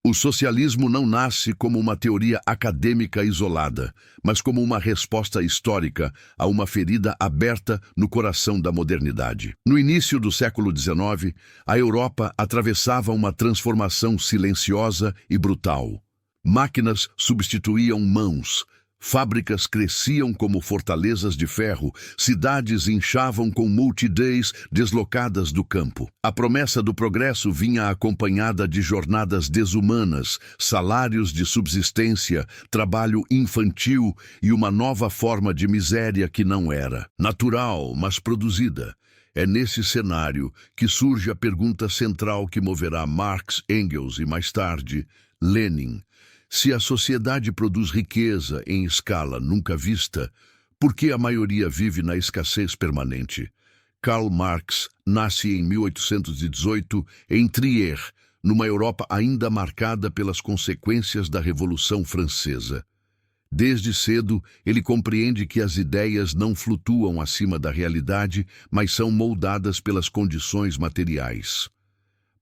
O socialismo não nasce como uma teoria acadêmica isolada, mas como uma resposta histórica a uma ferida aberta no coração da modernidade. No início do século XIX, a Europa atravessava uma transformação silenciosa e brutal. Máquinas substituíam mãos. Fábricas cresciam como fortalezas de ferro, cidades inchavam com multidões deslocadas do campo. A promessa do progresso vinha acompanhada de jornadas desumanas, salários de subsistência, trabalho infantil e uma nova forma de miséria que não era natural, mas produzida. É nesse cenário que surge a pergunta central que moverá Marx, Engels e, mais tarde, Lenin. Se a sociedade produz riqueza em escala nunca vista, por que a maioria vive na escassez permanente? Karl Marx nasce em 1818 em Trier, numa Europa ainda marcada pelas consequências da Revolução Francesa. Desde cedo, ele compreende que as ideias não flutuam acima da realidade, mas são moldadas pelas condições materiais.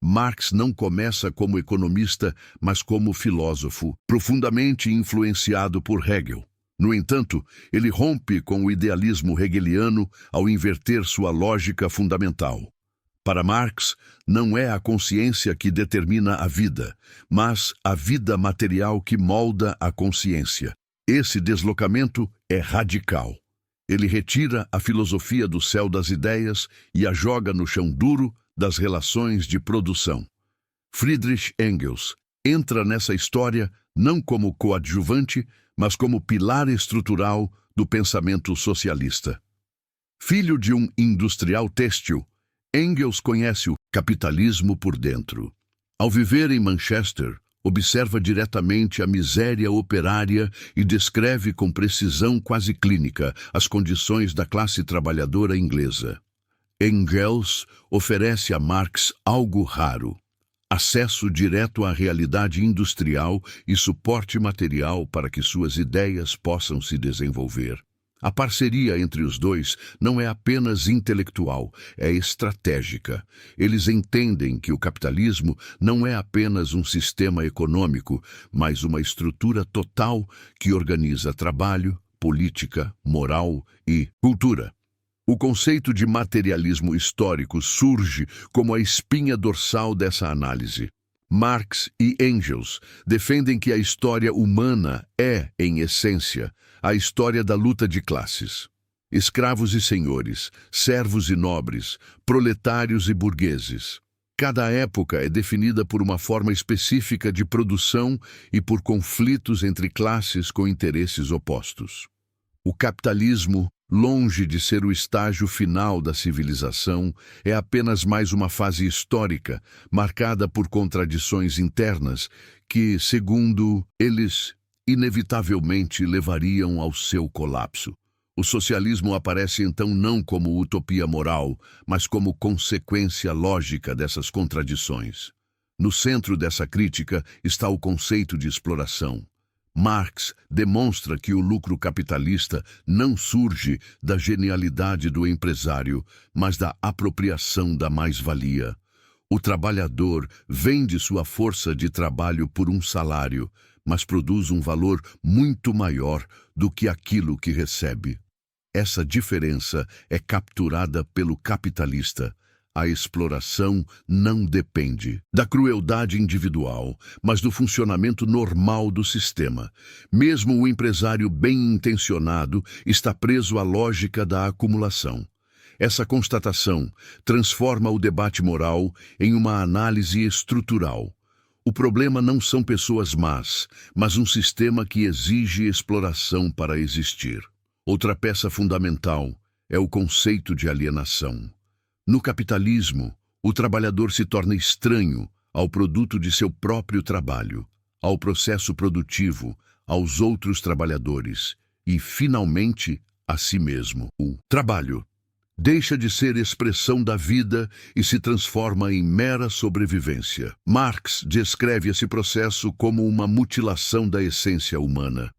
Marx não começa como economista, mas como filósofo, profundamente influenciado por Hegel. No entanto, ele rompe com o idealismo hegeliano ao inverter sua lógica fundamental. Para Marx, não é a consciência que determina a vida, mas a vida material que molda a consciência. Esse deslocamento é radical. Ele retira a filosofia do céu das ideias e a joga no chão duro das relações de produção. Friedrich Engels entra nessa história não como coadjuvante, mas como pilar estrutural do pensamento socialista. Filho de um industrial têxtil, Engels conhece o capitalismo por dentro. Ao viver em Manchester, observa diretamente a miséria operária e descreve com precisão quase clínica as condições da classe trabalhadora inglesa. Engels oferece a Marx algo raro: acesso direto à realidade industrial e suporte material para que suas ideias possam se desenvolver. A parceria entre os dois não é apenas intelectual, é estratégica. Eles entendem que o capitalismo não é apenas um sistema econômico, mas uma estrutura total que organiza trabalho, política, moral e cultura. O conceito de materialismo histórico surge como a espinha dorsal dessa análise. Marx e Engels defendem que a história humana é, em essência, a história da luta de classes. Escravos e senhores, servos e nobres, proletários e burgueses. Cada época é definida por uma forma específica de produção e por conflitos entre classes com interesses opostos. O capitalismo, longe de ser o estágio final da civilização, é apenas mais uma fase histórica, marcada por contradições internas que, segundo eles, inevitavelmente levariam ao seu colapso. O socialismo aparece então não como utopia moral, mas como consequência lógica dessas contradições. No centro dessa crítica está o conceito de exploração. Marx demonstra que o lucro capitalista não surge da genialidade do empresário, mas da apropriação da mais-valia. O trabalhador vende sua força de trabalho por um salário, mas produz um valor muito maior do que aquilo que recebe. Essa diferença é capturada pelo capitalista. A exploração não depende da crueldade individual, mas do funcionamento normal do sistema. Mesmo o empresário bem-intencionado está preso à lógica da acumulação. Essa constatação transforma o debate moral em uma análise estrutural. O problema não são pessoas más, mas um sistema que exige exploração para existir. Outra peça fundamental é o conceito de alienação. No capitalismo, o trabalhador se torna estranho ao produto de seu próprio trabalho, ao processo produtivo, aos outros trabalhadores e, finalmente, a si mesmo. O trabalho deixa de ser expressão da vida e se transforma em mera sobrevivência. Marx descreve esse processo como uma mutilação da essência humana.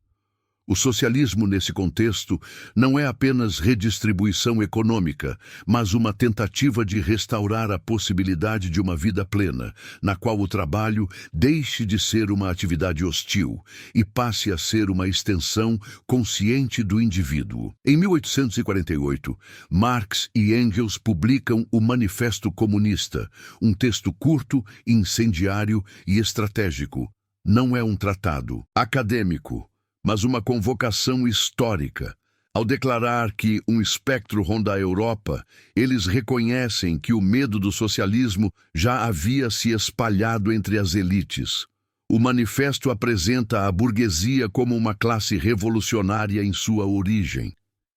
O socialismo, nesse contexto, não é apenas redistribuição econômica, mas uma tentativa de restaurar a possibilidade de uma vida plena, na qual o trabalho deixe de ser uma atividade hostil e passe a ser uma extensão consciente do indivíduo. Em 1848, Marx e Engels publicam o Manifesto Comunista, um texto curto, incendiário e estratégico. Não é um tratado acadêmico, mas uma convocação histórica. Ao declarar que um espectro ronda a Europa, eles reconhecem que o medo do socialismo já havia se espalhado entre as elites. O manifesto apresenta a burguesia como uma classe revolucionária em sua origem,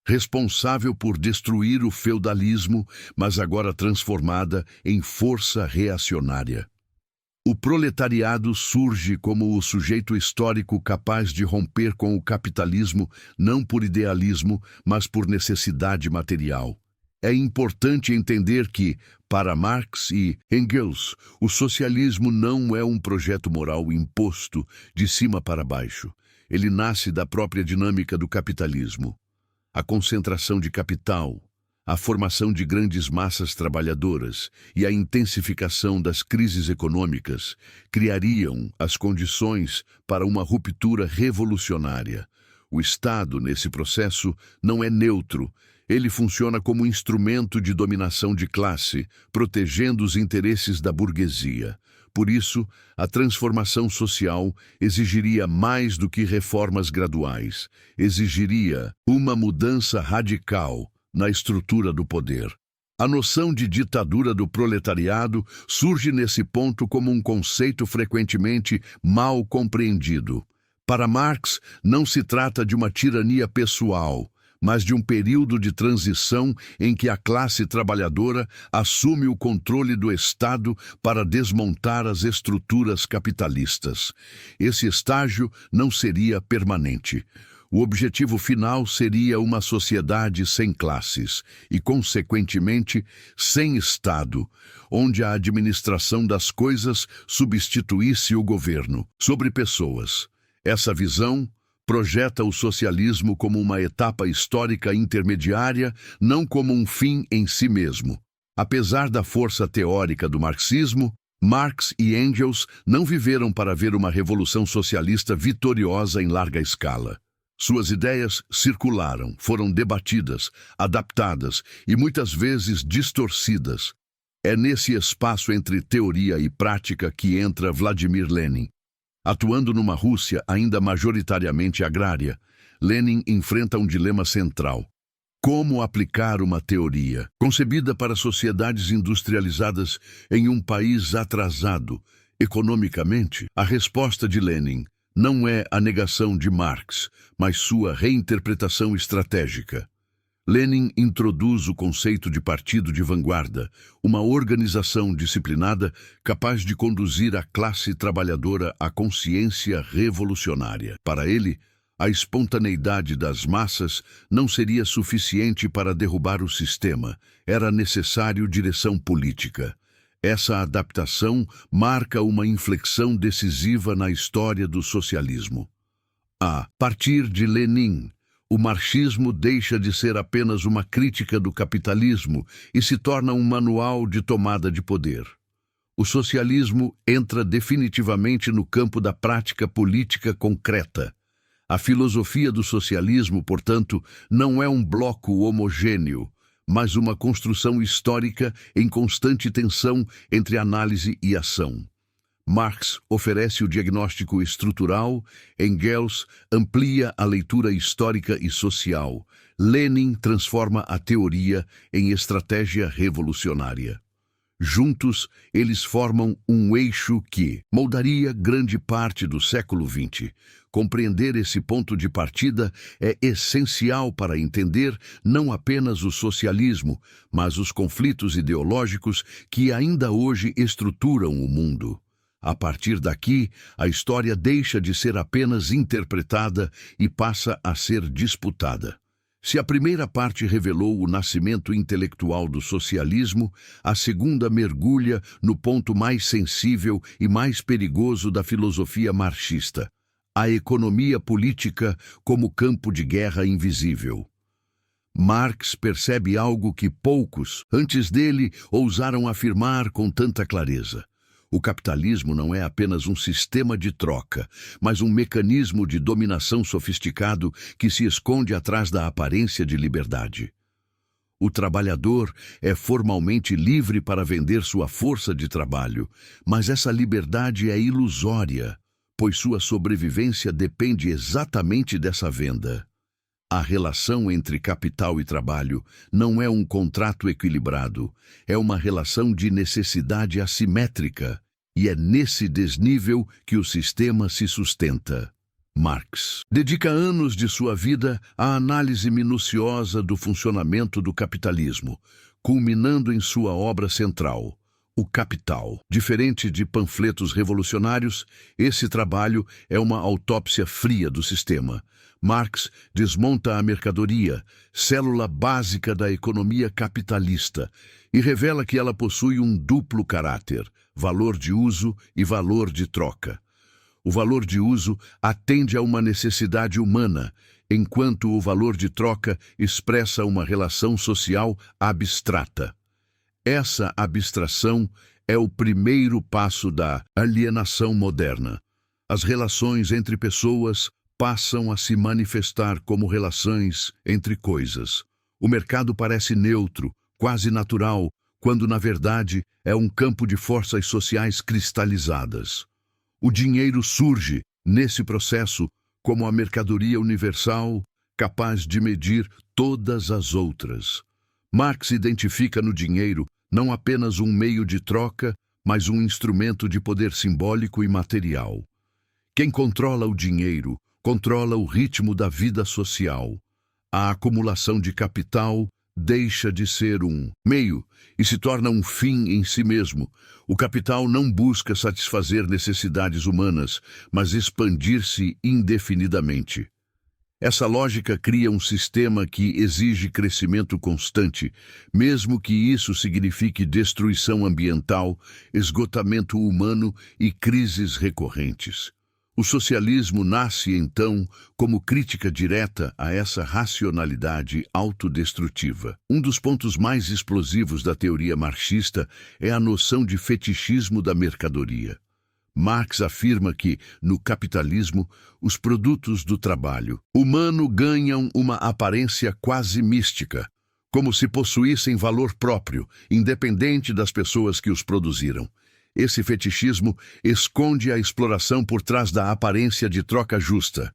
responsável por destruir o feudalismo, mas agora transformada em força reacionária. O proletariado surge como o sujeito histórico capaz de romper com o capitalismo, não por idealismo, mas por necessidade material. É importante entender que, para Marx e Engels, o socialismo não é um projeto moral imposto de cima para baixo. Ele nasce da própria dinâmica do capitalismo. A concentração de capital, a formação de grandes massas trabalhadoras e a intensificação das crises econômicas criariam as condições para uma ruptura revolucionária. O Estado, nesse processo, não é neutro. Ele funciona como instrumento de dominação de classe, protegendo os interesses da burguesia. Por isso, a transformação social exigiria mais do que reformas graduais. Exigiria uma mudança radical na estrutura do poder. A noção de ditadura do proletariado surge nesse ponto como um conceito frequentemente mal compreendido. Para Marx, não se trata de uma tirania pessoal, mas de um período de transição em que a classe trabalhadora assume o controle do Estado para desmontar as estruturas capitalistas. Esse estágio não seria permanente. O objetivo final seria uma sociedade sem classes e, consequentemente, sem Estado, onde a administração das coisas substituísse o governo sobre pessoas. Essa visão projeta o socialismo como uma etapa histórica intermediária, não como um fim em si mesmo. Apesar da força teórica do marxismo, Marx e Engels não viveram para ver uma revolução socialista vitoriosa em larga escala. Suas ideias circularam, foram debatidas, adaptadas e muitas vezes distorcidas. É nesse espaço entre teoria e prática que entra Vladimir Lenin. Atuando numa Rússia ainda majoritariamente agrária, Lenin enfrenta um dilema central. Como aplicar uma teoria concebida para sociedades industrializadas em um país atrasado economicamente? A resposta de Lenin não é a negação de Marx, mas sua reinterpretação estratégica. Lenin introduz o conceito de partido de vanguarda, uma organização disciplinada capaz de conduzir a classe trabalhadora à consciência revolucionária. Para ele, a espontaneidade das massas não seria suficiente para derrubar o sistema, era necessário direção política. Essa adaptação marca uma inflexão decisiva na história do socialismo. A partir de Lenin, o marxismo deixa de ser apenas uma crítica do capitalismo e se torna um manual de tomada de poder. O socialismo entra definitivamente no campo da prática política concreta. A filosofia do socialismo, portanto, não é um bloco homogêneo, mas uma construção histórica em constante tensão entre análise e ação. Marx oferece o diagnóstico estrutural, Engels amplia a leitura histórica e social, Lenin transforma a teoria em estratégia revolucionária. Juntos, eles formam um eixo que moldaria grande parte do século XX. Compreender esse ponto de partida é essencial para entender não apenas o socialismo, mas os conflitos ideológicos que ainda hoje estruturam o mundo. A partir daqui, a história deixa de ser apenas interpretada e passa a ser disputada. Se a primeira parte revelou o nascimento intelectual do socialismo, a segunda mergulha no ponto mais sensível e mais perigoso da filosofia marxista: a economia política como campo de guerra invisível. Marx percebe algo que poucos, antes dele, ousaram afirmar com tanta clareza. O capitalismo não é apenas um sistema de troca, mas um mecanismo de dominação sofisticado que se esconde atrás da aparência de liberdade. O trabalhador é formalmente livre para vender sua força de trabalho, mas essa liberdade é ilusória, pois sua sobrevivência depende exatamente dessa venda. A relação entre capital e trabalho não é um contrato equilibrado, é uma relação de necessidade assimétrica, e é nesse desnível que o sistema se sustenta. Marx dedica anos de sua vida à análise minuciosa do funcionamento do capitalismo, culminando em sua obra central, O Capital. Diferente de panfletos revolucionários, esse trabalho é uma autópsia fria do sistema. Marx desmonta a mercadoria, célula básica da economia capitalista, e revela que ela possui um duplo caráter, valor de uso e valor de troca. O valor de uso atende a uma necessidade humana, enquanto o valor de troca expressa uma relação social abstrata. Essa abstração é o primeiro passo da alienação moderna. As relações entre pessoas passam a se manifestar como relações entre coisas. O mercado parece neutro, quase natural, quando na verdade é um campo de forças sociais cristalizadas. O dinheiro surge, nesse processo, como a mercadoria universal, capaz de medir todas as outras. Marx identifica no dinheiro não apenas um meio de troca, mas um instrumento de poder simbólico e material. Quem controla o dinheiro, controla o ritmo da vida social. A acumulação de capital deixa de ser um meio e se torna um fim em si mesmo. O capital não busca satisfazer necessidades humanas, mas expandir-se indefinidamente. Essa lógica cria um sistema que exige crescimento constante, mesmo que isso signifique destruição ambiental, esgotamento humano e crises recorrentes. O socialismo nasce, então, como crítica direta a essa racionalidade autodestrutiva. Um dos pontos mais explosivos da teoria marxista é a noção de fetichismo da mercadoria. Marx afirma que, no capitalismo, os produtos do trabalho humano ganham uma aparência quase mística, como se possuíssem valor próprio, independente das pessoas que os produziram. Esse fetichismo esconde a exploração por trás da aparência de troca justa.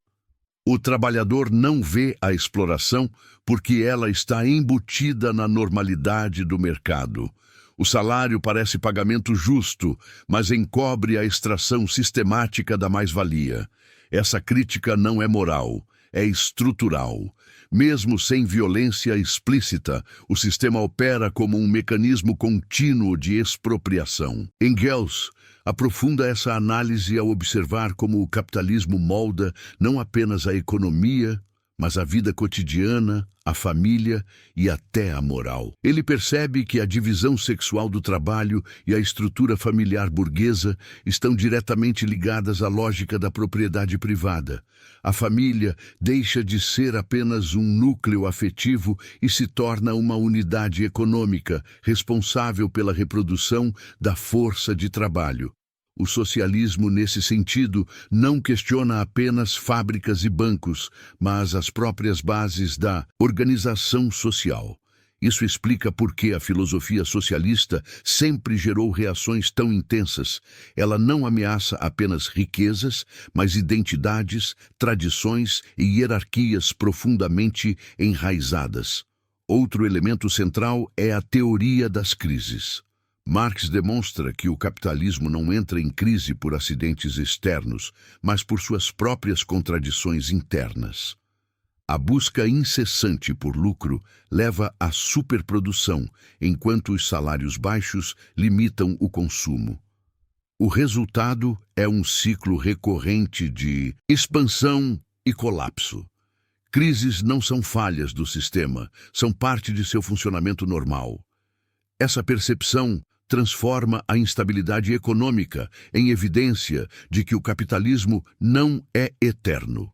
O trabalhador não vê a exploração porque ela está embutida na normalidade do mercado. O salário parece pagamento justo, mas encobre a extração sistemática da mais-valia. Essa crítica não é moral, é estrutural. Mesmo sem violência explícita, o sistema opera como um mecanismo contínuo de expropriação. Engels aprofunda essa análise ao observar como o capitalismo molda não apenas a economia, mas a vida cotidiana, a família e até a moral. Ele percebe que a divisão sexual do trabalho e a estrutura familiar burguesa estão diretamente ligadas à lógica da propriedade privada. A família deixa de ser apenas um núcleo afetivo e se torna uma unidade econômica, responsável pela reprodução da força de trabalho. O socialismo, nesse sentido, não questiona apenas fábricas e bancos, mas as próprias bases da organização social. Isso explica por que a filosofia socialista sempre gerou reações tão intensas. Ela não ameaça apenas riquezas, mas identidades, tradições e hierarquias profundamente enraizadas. Outro elemento central é a teoria das crises. Marx demonstra que o capitalismo não entra em crise por acidentes externos, mas por suas próprias contradições internas. A busca incessante por lucro leva à superprodução, enquanto os salários baixos limitam o consumo. O resultado é um ciclo recorrente de expansão e colapso. Crises não são falhas do sistema, são parte de seu funcionamento normal. Essa percepção transforma a instabilidade econômica em evidência de que o capitalismo não é eterno.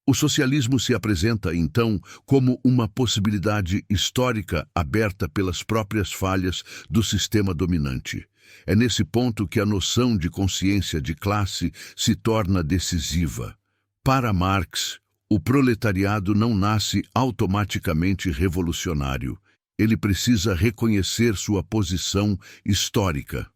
O socialismo se apresenta, então, como uma possibilidade histórica aberta pelas próprias falhas do sistema dominante. É nesse ponto que a noção de consciência de classe se torna decisiva. Para Marx, o proletariado não nasce automaticamente revolucionário. Ele precisa reconhecer sua posição histórica.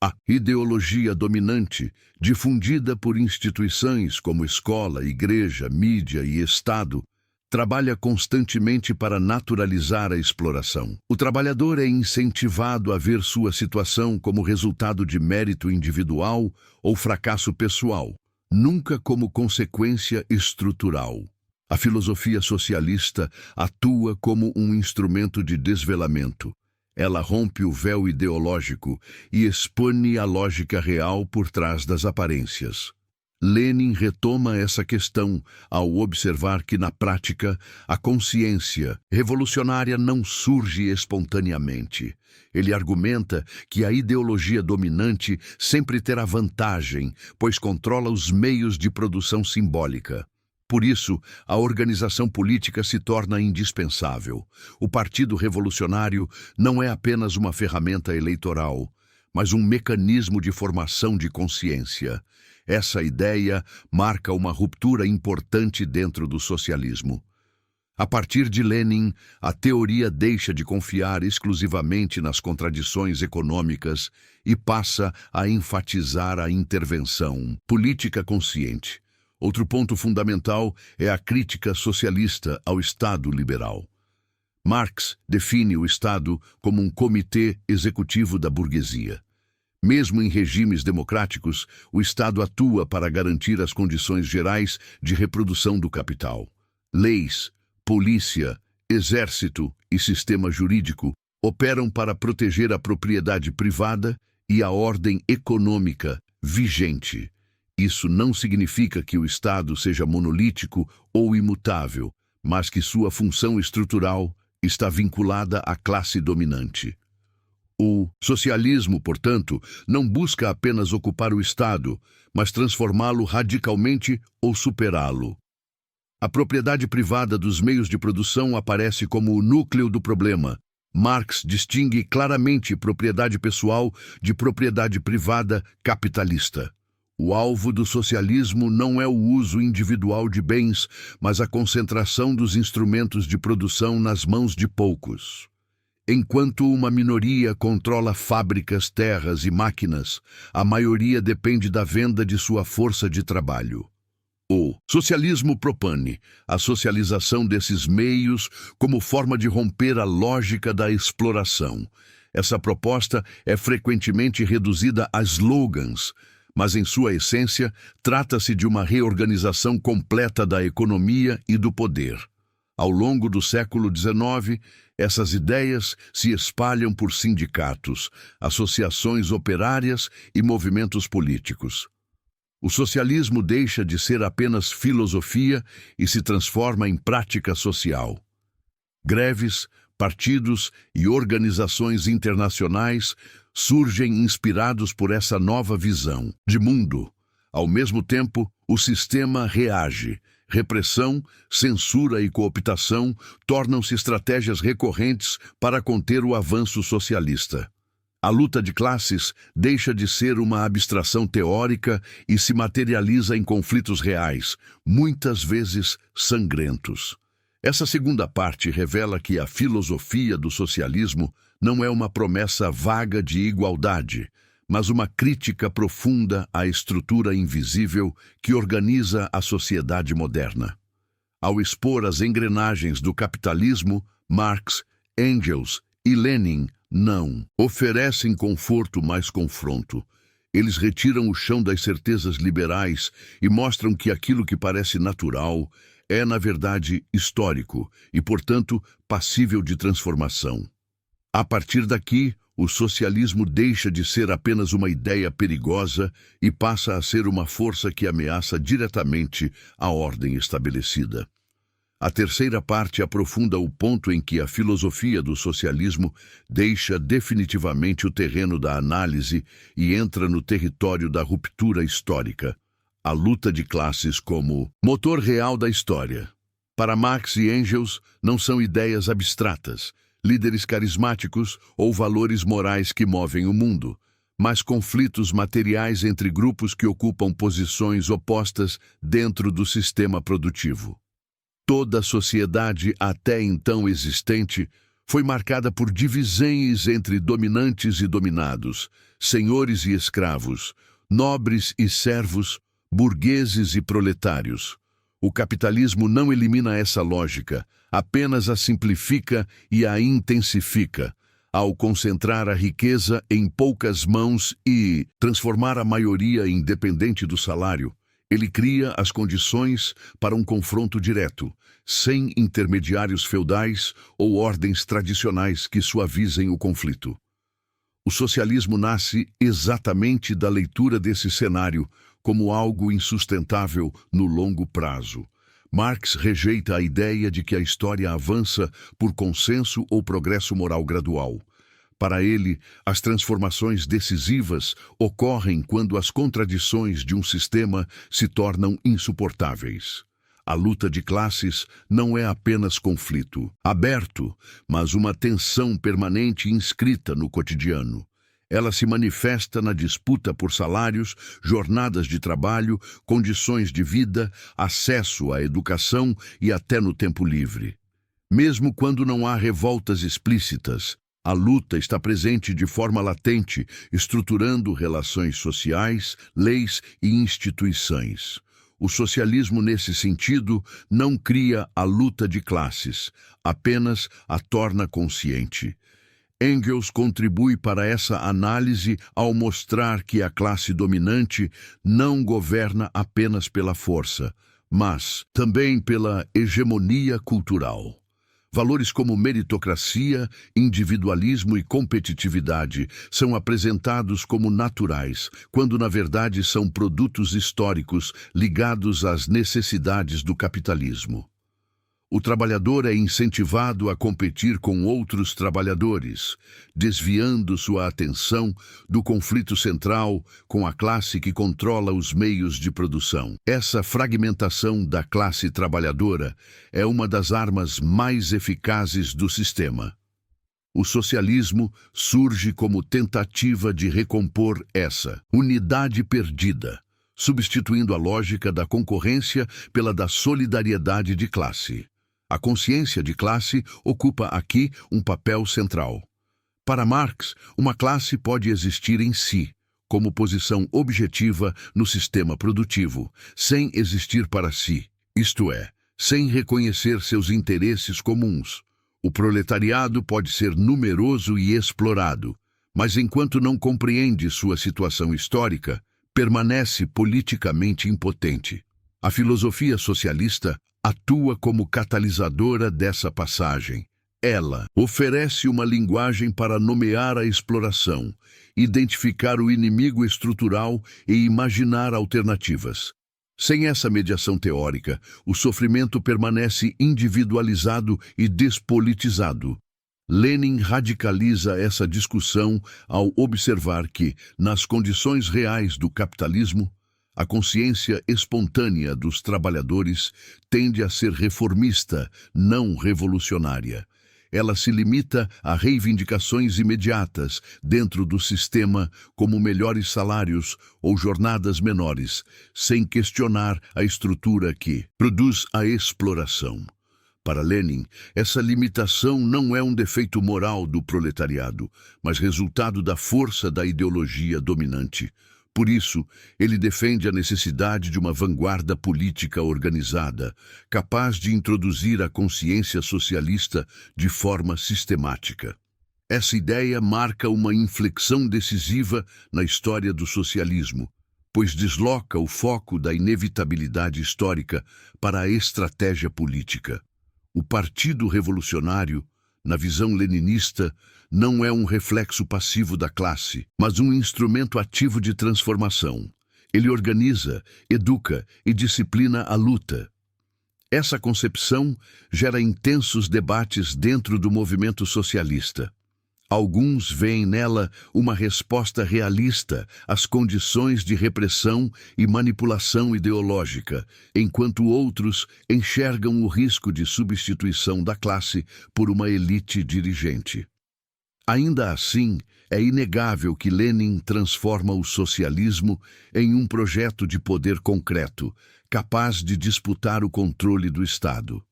A ideologia dominante, difundida por instituições como escola, igreja, mídia e Estado, trabalha constantemente para naturalizar a exploração. O trabalhador é incentivado a ver sua situação como resultado de mérito individual ou fracasso pessoal, nunca como consequência estrutural. A filosofia socialista atua como um instrumento de desvelamento. Ela rompe o véu ideológico e expõe a lógica real por trás das aparências. Lenin retoma essa questão ao observar que, na prática, a consciência revolucionária não surge espontaneamente. Ele argumenta que a ideologia dominante sempre terá vantagem, pois controla os meios de produção simbólica. Por isso, a organização política se torna indispensável. O Partido Revolucionário não é apenas uma ferramenta eleitoral, mas um mecanismo de formação de consciência. Essa ideia marca uma ruptura importante dentro do socialismo. A partir de Lenin, a teoria deixa de confiar exclusivamente nas contradições econômicas e passa a enfatizar a intervenção política consciente. Outro ponto fundamental é a crítica socialista ao Estado liberal. Marx define o Estado como um comitê executivo da burguesia. Mesmo em regimes democráticos, o Estado atua para garantir as condições gerais de reprodução do capital. Leis, polícia, exército e sistema jurídico operam para proteger a propriedade privada e a ordem econômica vigente. Isso não significa que o Estado seja monolítico ou imutável, mas que sua função estrutural está vinculada à classe dominante. O socialismo, portanto, não busca apenas ocupar o Estado, mas transformá-lo radicalmente ou superá-lo. A propriedade privada dos meios de produção aparece como o núcleo do problema. Marx distingue claramente propriedade pessoal de propriedade privada capitalista. O alvo do socialismo não é o uso individual de bens, mas a concentração dos instrumentos de produção nas mãos de poucos. Enquanto uma minoria controla fábricas, terras e máquinas, a maioria depende da venda de sua força de trabalho. O socialismo propõe a socialização desses meios como forma de romper a lógica da exploração. Essa proposta é frequentemente reduzida a slogans, mas em sua essência trata-se de uma reorganização completa da economia e do poder. Ao longo do século XIX, essas ideias se espalham por sindicatos, associações operárias e movimentos políticos. O socialismo deixa de ser apenas filosofia e se transforma em prática social. Greves, partidos e organizações internacionais surgem inspirados por essa nova visão de mundo. Ao mesmo tempo, o sistema reage. Repressão, censura e cooptação tornam-se estratégias recorrentes para conter o avanço socialista. A luta de classes deixa de ser uma abstração teórica e se materializa em conflitos reais, muitas vezes sangrentos. Essa segunda parte revela que a filosofia do socialismo não é uma promessa vaga de igualdade, mas uma crítica profunda à estrutura invisível que organiza a sociedade moderna. Ao expor as engrenagens do capitalismo, Marx, Engels e Lenin não oferecem conforto, mas confronto. Eles retiram o chão das certezas liberais e mostram que aquilo que parece natural é, na verdade, histórico e, portanto, passível de transformação. A partir daqui, o socialismo deixa de ser apenas uma ideia perigosa e passa a ser uma força que ameaça diretamente a ordem estabelecida. A terceira parte aprofunda o ponto em que a filosofia do socialismo deixa definitivamente o terreno da análise e entra no território da ruptura histórica. A luta de classes como motor real da história. Para Marx e Engels, não são ideias abstratas, líderes carismáticos ou valores morais que movem o mundo, mas conflitos materiais entre grupos que ocupam posições opostas dentro do sistema produtivo. Toda a sociedade até então existente foi marcada por divisões entre dominantes e dominados, senhores e escravos, nobres e servos, burgueses e proletários. O capitalismo não elimina essa lógica, apenas a simplifica e a intensifica, ao concentrar a riqueza em poucas mãos e transformar a maioria em dependente do salário. Ele cria as condições para um confronto direto, sem intermediários feudais ou ordens tradicionais que suavizem o conflito. O socialismo nasce exatamente da leitura desse cenário como algo insustentável no longo prazo. Marx rejeita a ideia de que a história avança por consenso ou progresso moral gradual. Para ele, as transformações decisivas ocorrem quando as contradições de um sistema se tornam insuportáveis. A luta de classes não é apenas conflito aberto, mas uma tensão permanente inscrita no cotidiano. Ela se manifesta na disputa por salários, jornadas de trabalho, condições de vida, acesso à educação e até no tempo livre. Mesmo quando não há revoltas explícitas, a luta está presente de forma latente, estruturando relações sociais, leis e instituições. O socialismo, nesse sentido, não cria a luta de classes, apenas a torna consciente. Engels contribui para essa análise ao mostrar que a classe dominante não governa apenas pela força, mas também pela hegemonia cultural. Valores como meritocracia, individualismo e competitividade são apresentados como naturais, quando na verdade são produtos históricos ligados às necessidades do capitalismo. O trabalhador é incentivado a competir com outros trabalhadores, desviando sua atenção do conflito central com a classe que controla os meios de produção. Essa fragmentação da classe trabalhadora é uma das armas mais eficazes do sistema. O socialismo surge como tentativa de recompor essa unidade perdida, substituindo a lógica da concorrência pela da solidariedade de classe. A consciência de classe ocupa aqui um papel central. Para Marx, uma classe pode existir em si, como posição objetiva no sistema produtivo, sem existir para si, isto é, sem reconhecer seus interesses comuns. O proletariado pode ser numeroso e explorado, mas enquanto não compreende sua situação histórica, permanece politicamente impotente. A filosofia socialista atua como catalisadora dessa passagem. Ela oferece uma linguagem para nomear a exploração, identificar o inimigo estrutural e imaginar alternativas. Sem essa mediação teórica, o sofrimento permanece individualizado e despolitizado. Lenin radicaliza essa discussão ao observar que, nas condições reais do capitalismo, a consciência espontânea dos trabalhadores tende a ser reformista, não revolucionária. Ela se limita a reivindicações imediatas dentro do sistema, como melhores salários ou jornadas menores, sem questionar a estrutura que produz a exploração. Para Lenin, essa limitação não é um defeito moral do proletariado, mas resultado da força da ideologia dominante. Por isso, ele defende a necessidade de uma vanguarda política organizada, capaz de introduzir a consciência socialista de forma sistemática. Essa ideia marca uma inflexão decisiva na história do socialismo, pois desloca o foco da inevitabilidade histórica para a estratégia política. O Partido Revolucionário, na visão leninista, não é um reflexo passivo da classe, mas um instrumento ativo de transformação. Ele organiza, educa e disciplina a luta. Essa concepção gera intensos debates dentro do movimento socialista. Alguns veem nela uma resposta realista às condições de repressão e manipulação ideológica, enquanto outros enxergam o risco de substituição da classe por uma elite dirigente. Ainda assim, é inegável que Lenin transforma o socialismo em um projeto de poder concreto, capaz de disputar o controle do Estado.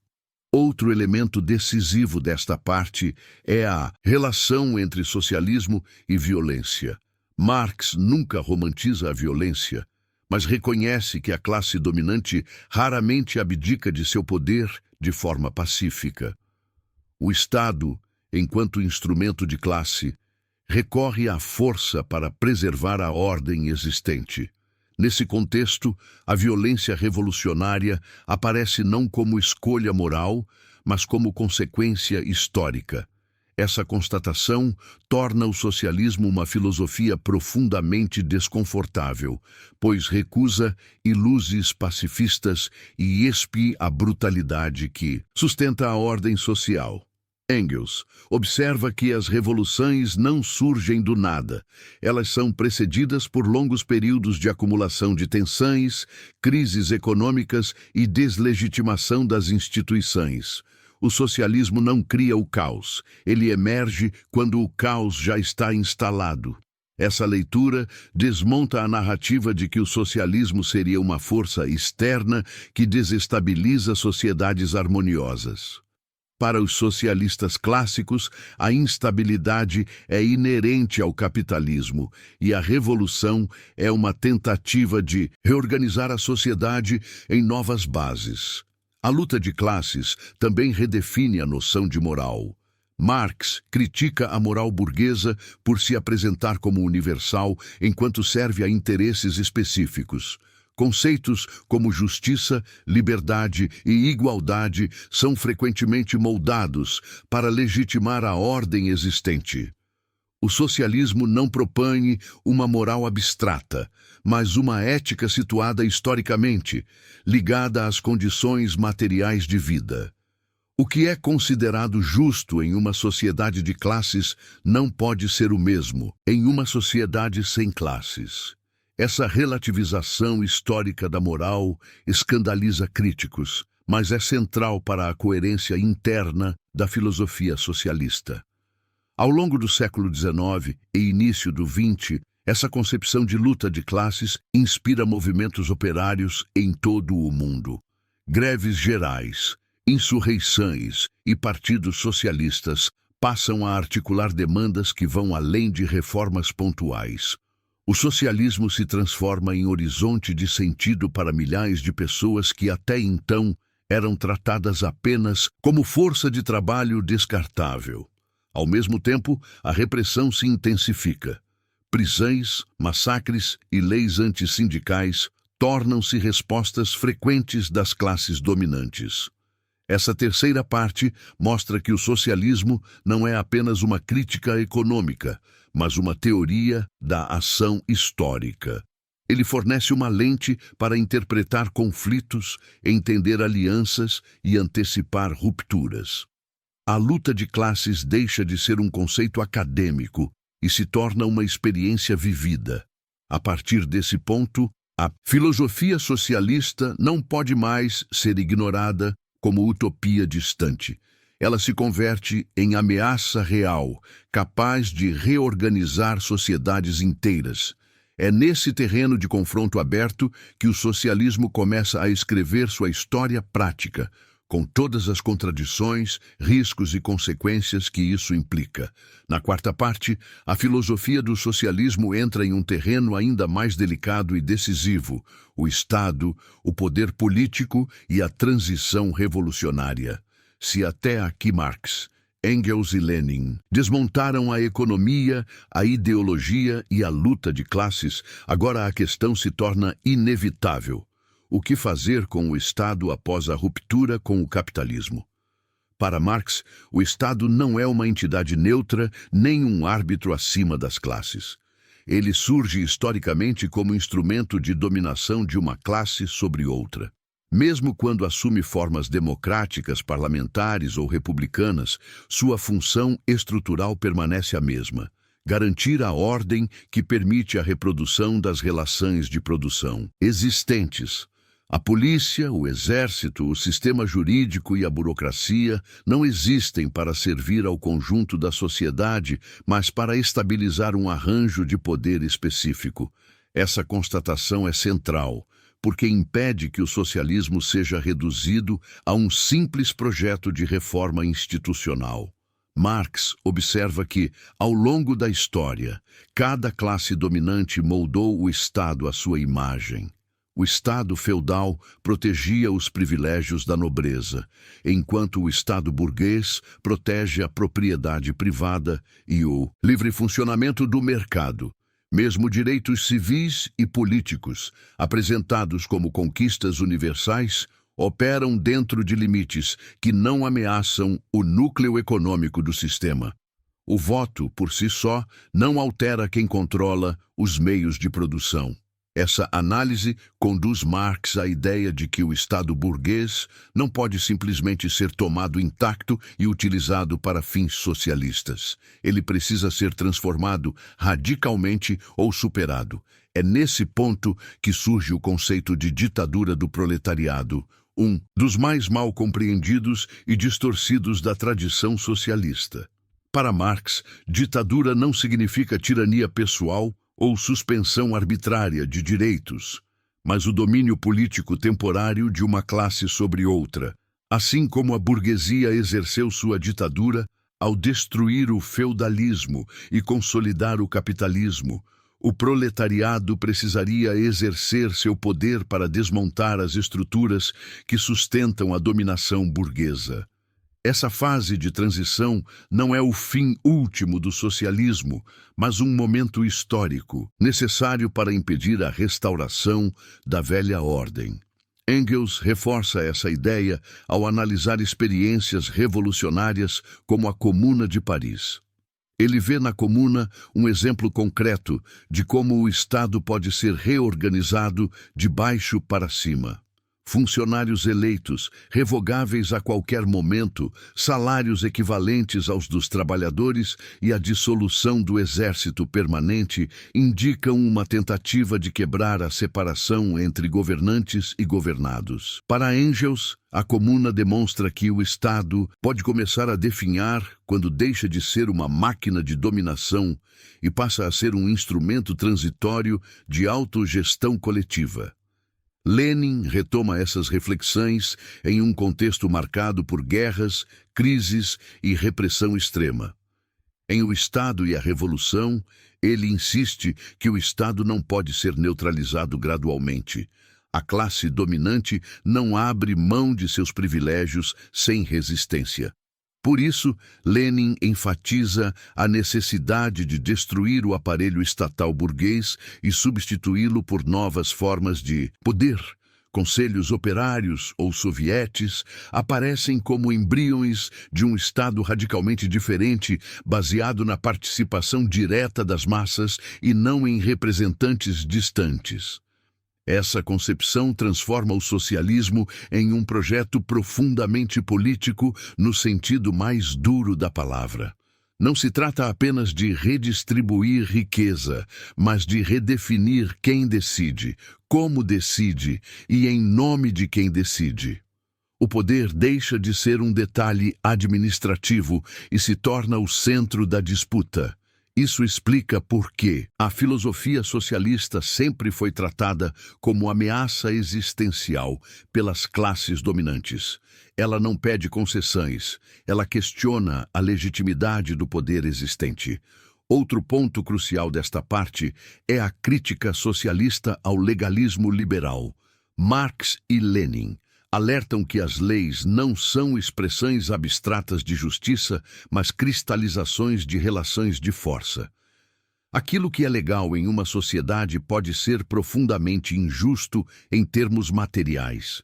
Outro elemento decisivo desta parte é a relação entre socialismo e violência. Marx nunca romantiza a violência, mas reconhece que a classe dominante raramente abdica de seu poder de forma pacífica. O Estado, enquanto instrumento de classe, recorre à força para preservar a ordem existente. Nesse contexto, a violência revolucionária aparece não como escolha moral, mas como consequência histórica. Essa constatação torna o socialismo uma filosofia profundamente desconfortável, pois recusa iluzes pacifistas e expie a brutalidade que sustenta a ordem social. Engels observa que as revoluções não surgem do nada. Elas são precedidas por longos períodos de acumulação de tensões, crises econômicas e deslegitimação das instituições. O socialismo não cria o caos, ele emerge quando o caos já está instalado. Essa leitura desmonta a narrativa de que o socialismo seria uma força externa que desestabiliza sociedades harmoniosas. Para os socialistas clássicos, a instabilidade é inerente ao capitalismo e a revolução é uma tentativa de reorganizar a sociedade em novas bases. A luta de classes também redefine a noção de moral. Marx critica a moral burguesa por se apresentar como universal enquanto serve a interesses específicos. Conceitos como justiça, liberdade e igualdade são frequentemente moldados para legitimar a ordem existente. O socialismo não propõe uma moral abstrata, mas uma ética situada historicamente, ligada às condições materiais de vida. O que é considerado justo em uma sociedade de classes não pode ser o mesmo em uma sociedade sem classes. Essa relativização histórica da moral escandaliza críticos, mas é central para a coerência interna da filosofia socialista. Ao longo do século XIX e início do XX, essa concepção de luta de classes inspira movimentos operários em todo o mundo. Greves gerais, insurreições e partidos socialistas passam a articular demandas que vão além de reformas pontuais. O socialismo se transforma em horizonte de sentido para milhares de pessoas que até então eram tratadas apenas como força de trabalho descartável. Ao mesmo tempo, a repressão se intensifica. Prisões, massacres e leis antissindicais tornam-se respostas frequentes das classes dominantes. Essa terceira parte mostra que o socialismo não é apenas uma crítica econômica, mas uma teoria da ação histórica. Ele fornece uma lente para interpretar conflitos, entender alianças e antecipar rupturas. A luta de classes deixa de ser um conceito acadêmico e se torna uma experiência vivida. A partir desse ponto, a filosofia socialista não pode mais ser ignorada como utopia distante. Ela se converte em ameaça real, capaz de reorganizar sociedades inteiras. É nesse terreno de confronto aberto que o socialismo começa a escrever sua história prática, com todas as contradições, riscos e consequências que isso implica. Na quarta parte, a filosofia do socialismo entra em um terreno ainda mais delicado e decisivo: o Estado, o poder político e a transição revolucionária. Se até aqui Marx, Engels e Lenin desmontaram a economia, a ideologia e a luta de classes, agora a questão se torna inevitável. O que fazer com o Estado após a ruptura com o capitalismo? Para Marx, o Estado não é uma entidade neutra nem um árbitro acima das classes. Ele surge historicamente como instrumento de dominação de uma classe sobre outra. Mesmo quando assume formas democráticas, parlamentares ou republicanas, sua função estrutural permanece a mesma: garantir a ordem que permite a reprodução das relações de produção existentes. A polícia, o exército, o sistema jurídico e a burocracia não existem para servir ao conjunto da sociedade, mas para estabilizar um arranjo de poder específico. Essa constatação é central, porque impede que o socialismo seja reduzido a um simples projeto de reforma institucional. Marx observa que, ao longo da história, cada classe dominante moldou o Estado à sua imagem. O Estado feudal protegia os privilégios da nobreza, enquanto o Estado burguês protege a propriedade privada e o livre funcionamento do mercado. Mesmo direitos civis e políticos, apresentados como conquistas universais, operam dentro de limites que não ameaçam o núcleo econômico do sistema. O voto, por si só, não altera quem controla os meios de produção. Essa análise conduz Marx à ideia de que o Estado burguês não pode simplesmente ser tomado intacto e utilizado para fins socialistas. Ele precisa ser transformado radicalmente ou superado. É nesse ponto que surge o conceito de ditadura do proletariado, um dos mais mal compreendidos e distorcidos da tradição socialista. Para Marx, ditadura não significa tirania pessoal ou suspensão arbitrária de direitos, mas o domínio político temporário de uma classe sobre outra, assim como a burguesia exerceu sua ditadura ao destruir o feudalismo e consolidar o capitalismo. O proletariado precisaria exercer seu poder para desmontar as estruturas que sustentam a dominação burguesa. Essa fase de transição não é o fim último do socialismo, mas um momento histórico, necessário para impedir a restauração da velha ordem. Engels reforça essa ideia ao analisar experiências revolucionárias como a Comuna de Paris. Ele vê na Comuna um exemplo concreto de como o Estado pode ser reorganizado de baixo para cima. Funcionários eleitos, revogáveis a qualquer momento, salários equivalentes aos dos trabalhadores e a dissolução do exército permanente indicam uma tentativa de quebrar a separação entre governantes e governados. Para Engels, a Comuna demonstra que o Estado pode começar a definhar quando deixa de ser uma máquina de dominação e passa a ser um instrumento transitório de autogestão coletiva. Lenin retoma essas reflexões em um contexto marcado por guerras, crises e repressão extrema. Em O Estado e a Revolução, ele insiste que o Estado não pode ser neutralizado gradualmente. A classe dominante não abre mão de seus privilégios sem resistência. Por isso, Lenin enfatiza a necessidade de destruir o aparelho estatal burguês e substituí-lo por novas formas de poder. Conselhos operários ou sovietes aparecem como embriões de um Estado radicalmente diferente, baseado na participação direta das massas e não em representantes distantes. Essa concepção transforma o socialismo em um projeto profundamente político no sentido mais duro da palavra. Não se trata apenas de redistribuir riqueza, mas de redefinir quem decide, como decide e em nome de quem decide. O poder deixa de ser um detalhe administrativo e se torna o centro da disputa. Isso explica por que a filosofia socialista sempre foi tratada como ameaça existencial pelas classes dominantes. Ela não pede concessões, ela questiona a legitimidade do poder existente. Outro ponto crucial desta parte é a crítica socialista ao legalismo liberal. Marx e Lenin alertam que as leis não são expressões abstratas de justiça, mas cristalizações de relações de força. Aquilo que é legal em uma sociedade pode ser profundamente injusto em termos materiais.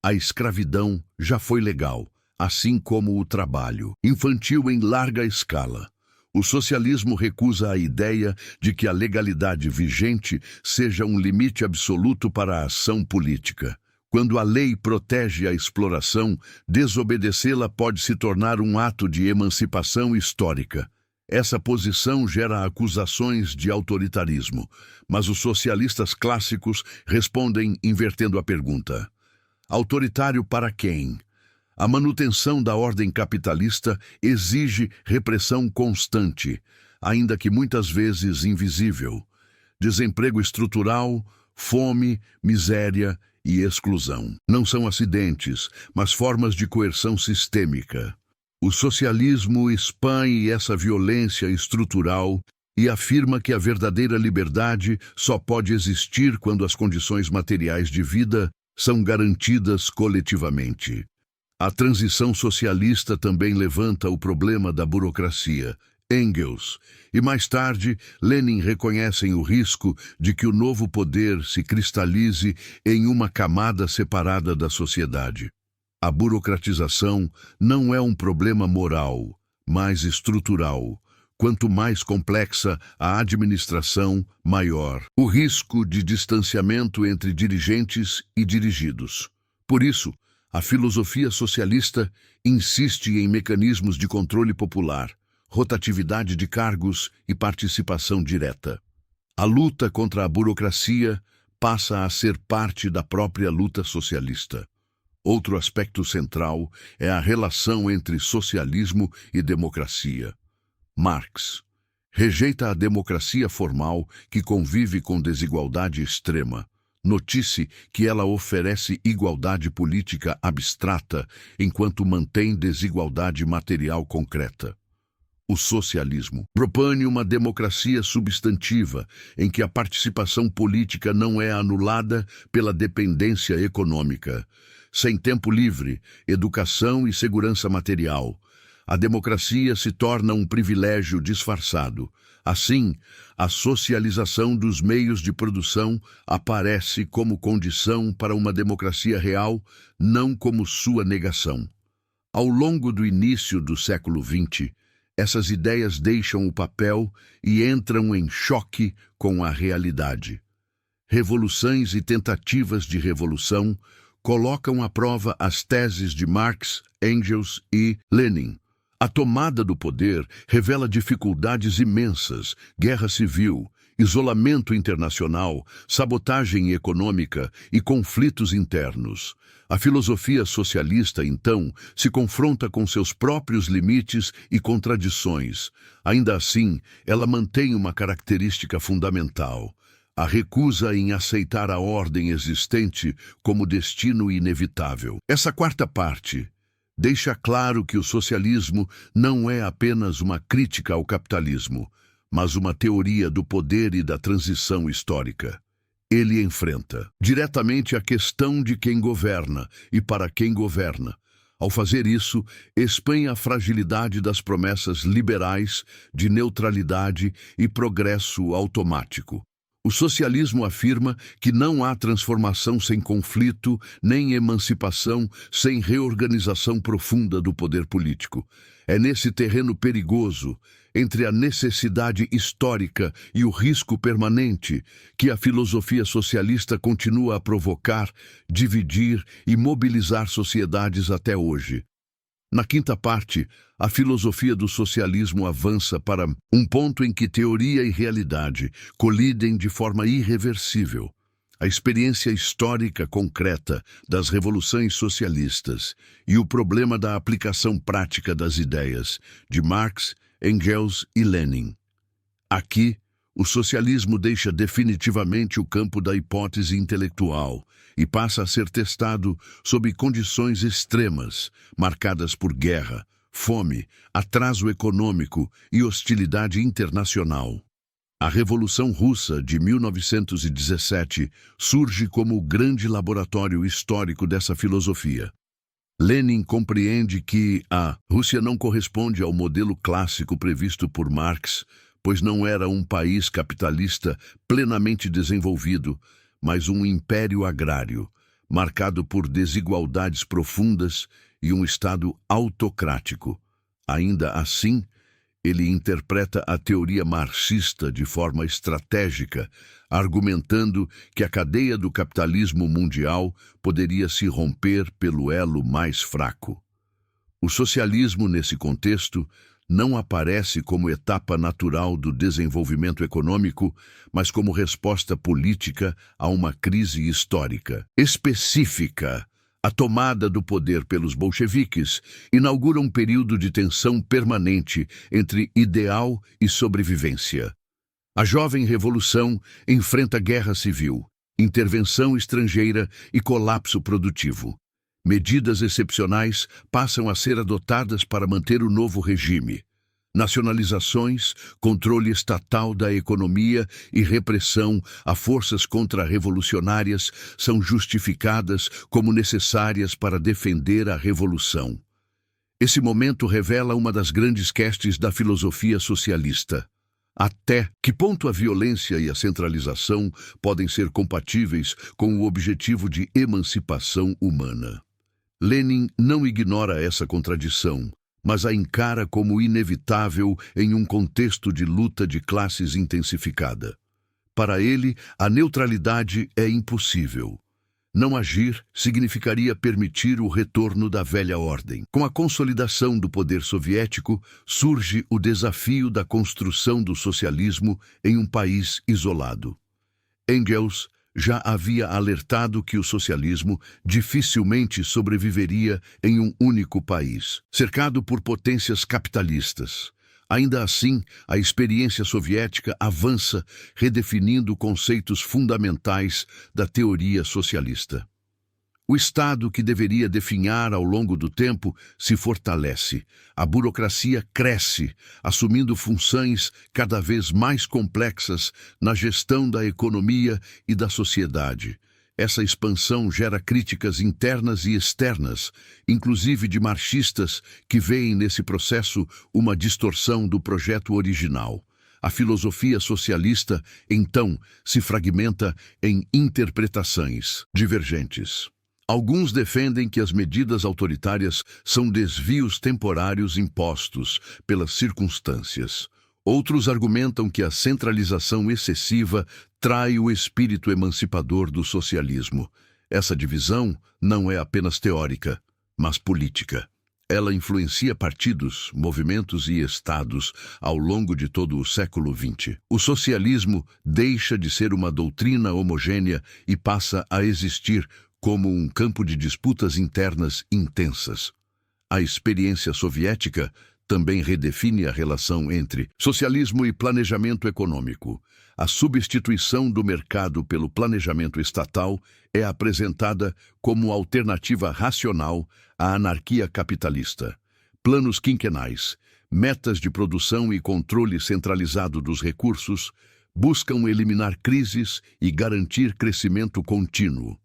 A escravidão já foi legal, assim como o trabalho infantil em larga escala. O socialismo recusa a ideia de que a legalidade vigente seja um limite absoluto para a ação política. Quando a lei protege a exploração, desobedecê-la pode se tornar um ato de emancipação histórica. Essa posição gera acusações de autoritarismo, mas os socialistas clássicos respondem invertendo a pergunta: autoritário para quem? A manutenção da ordem capitalista exige repressão constante, ainda que muitas vezes invisível. Desemprego estrutural, fome, miséria e exclusão. Não são acidentes, mas formas de coerção sistêmica. O socialismo expõe essa violência estrutural e afirma que a verdadeira liberdade só pode existir quando as condições materiais de vida são garantidas coletivamente. A transição socialista também levanta o problema da burocracia. Engels e, mais tarde, Lenin reconhecem o risco de que o novo poder se cristalize em uma camada separada da sociedade. A burocratização não é um problema moral, mas estrutural. Quanto mais complexa a administração, maior o risco de distanciamento entre dirigentes e dirigidos. Por isso, a filosofia socialista insiste em mecanismos de controle popular, rotatividade de cargos e participação direta. A luta contra a burocracia passa a ser parte da própria luta socialista. Outro aspecto central é a relação entre socialismo e democracia. Marx rejeita a democracia formal que convive com desigualdade extrema. Note-se que ela oferece igualdade política abstrata enquanto mantém desigualdade material concreta. O socialismo propõe uma democracia substantiva, em que a participação política não é anulada pela dependência econômica. Sem tempo livre, educação e segurança material, a democracia se torna um privilégio disfarçado. Assim, a socialização dos meios de produção aparece como condição para uma democracia real, não como sua negação. Ao longo do início do século XX, essas ideias deixam o papel e entram em choque com a realidade. Revoluções e tentativas de revolução colocam à prova as teses de Marx, Engels e Lenin. A tomada do poder revela dificuldades imensas, guerra civil, isolamento internacional, sabotagem econômica e conflitos internos. A filosofia socialista, então, se confronta com seus próprios limites e contradições. Ainda assim, ela mantém uma característica fundamental: a recusa em aceitar a ordem existente como destino inevitável. Essa quarta parte deixa claro que o socialismo não é apenas uma crítica ao capitalismo, mas uma teoria do poder e da transição histórica. Ele enfrenta diretamente a questão de quem governa e para quem governa. Ao fazer isso, expõe a fragilidade das promessas liberais de neutralidade e progresso automático. O socialismo afirma que não há transformação sem conflito, nem emancipação sem reorganização profunda do poder político. É nesse terreno perigoso, entre a necessidade histórica e o risco permanente, que a filosofia socialista continua a provocar, dividir e mobilizar sociedades até hoje. Na quinta parte, a filosofia do socialismo avança para um ponto em que teoria e realidade colidem de forma irreversível. A experiência histórica concreta das revoluções socialistas e o problema da aplicação prática das ideias de Marx, Engels e Lenin. Aqui, o socialismo deixa definitivamente o campo da hipótese intelectual e passa a ser testado sob condições extremas, marcadas por guerra, fome, atraso econômico e hostilidade internacional. A Revolução Russa de 1917 surge como o grande laboratório histórico dessa filosofia. Lenin compreende que a Rússia não corresponde ao modelo clássico previsto por Marx, pois não era um país capitalista plenamente desenvolvido, mas um império agrário, marcado por desigualdades profundas e um Estado autocrático. Ainda assim, Ele interpreta a teoria marxista de forma estratégica, argumentando que a cadeia do capitalismo mundial poderia se romper pelo elo mais fraco. O socialismo, nesse contexto, não aparece como etapa natural do desenvolvimento econômico, mas como resposta política a uma crise histórica específica. A tomada do poder pelos bolcheviques inaugura um período de tensão permanente entre ideal e sobrevivência. A jovem revolução enfrenta guerra civil, intervenção estrangeira e colapso produtivo. Medidas excepcionais passam a ser adotadas para manter o novo regime. Nacionalizações, controle estatal da economia e repressão a forças contra-revolucionárias são justificadas como necessárias para defender a revolução. Esse momento revela uma das grandes questions da filosofia socialista. Até que ponto a violência e a centralização podem ser compatíveis com o objetivo de emancipação humana? Lenin não ignora essa contradição, mas a encara como inevitável em um contexto de luta de classes intensificada. Para ele, a neutralidade é impossível. Não agir significaria permitir o retorno da velha ordem. Com a consolidação do poder soviético, surge o desafio da construção do socialismo em um país isolado. Engels já havia alertado que o socialismo dificilmente sobreviveria em um único país, cercado por potências capitalistas. Ainda assim, a experiência soviética avança, redefinindo conceitos fundamentais da teoria socialista. O Estado, que deveria definhar ao longo do tempo, se fortalece. A burocracia cresce, assumindo funções cada vez mais complexas na gestão da economia e da sociedade. Essa expansão gera críticas internas e externas, inclusive de marxistas que veem nesse processo uma distorção do projeto original. A filosofia socialista, então, se fragmenta em interpretações divergentes. Alguns defendem que as medidas autoritárias são desvios temporários impostos pelas circunstâncias. Outros argumentam que a centralização excessiva trai o espírito emancipador do socialismo. Essa divisão não é apenas teórica, mas política. Ela influencia partidos, movimentos e estados ao longo de todo o século XX. O socialismo deixa de ser uma doutrina homogênea e passa a existir como um campo de disputas internas intensas. A experiência soviética também redefine a relação entre socialismo e planejamento econômico. A substituição do mercado pelo planejamento estatal é apresentada como alternativa racional à anarquia capitalista. Planos quinquenais, metas de produção e controle centralizado dos recursos buscam eliminar crises e garantir crescimento contínuo.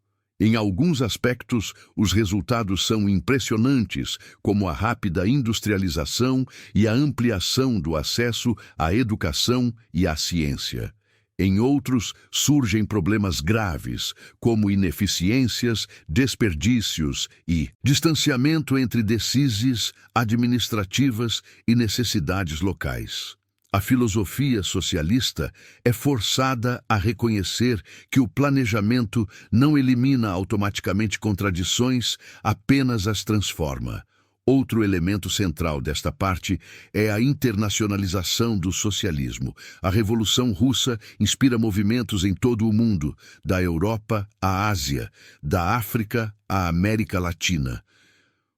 Em alguns aspectos, os resultados são impressionantes, como a rápida industrialização e a ampliação do acesso à educação e à ciência. Em outros, surgem problemas graves, como ineficiências, desperdícios e distanciamento entre decisões administrativas e necessidades locais. A filosofia socialista é forçada a reconhecer que o planejamento não elimina automaticamente contradições, apenas as transforma. Outro elemento central desta parte é a internacionalização do socialismo. A Revolução Russa inspira movimentos em todo o mundo, da Europa à Ásia, da África à América Latina.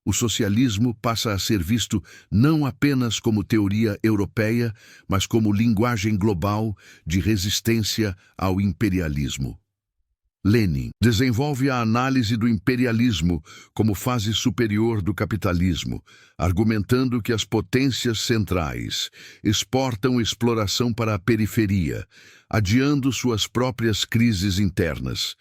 O socialismo passa a ser visto não apenas como teoria europeia, mas como linguagem global de resistência ao imperialismo. Lenin desenvolve a análise do imperialismo como fase superior do capitalismo, argumentando que as potências centrais exportam exploração para a periferia, adiando suas próprias crises internas.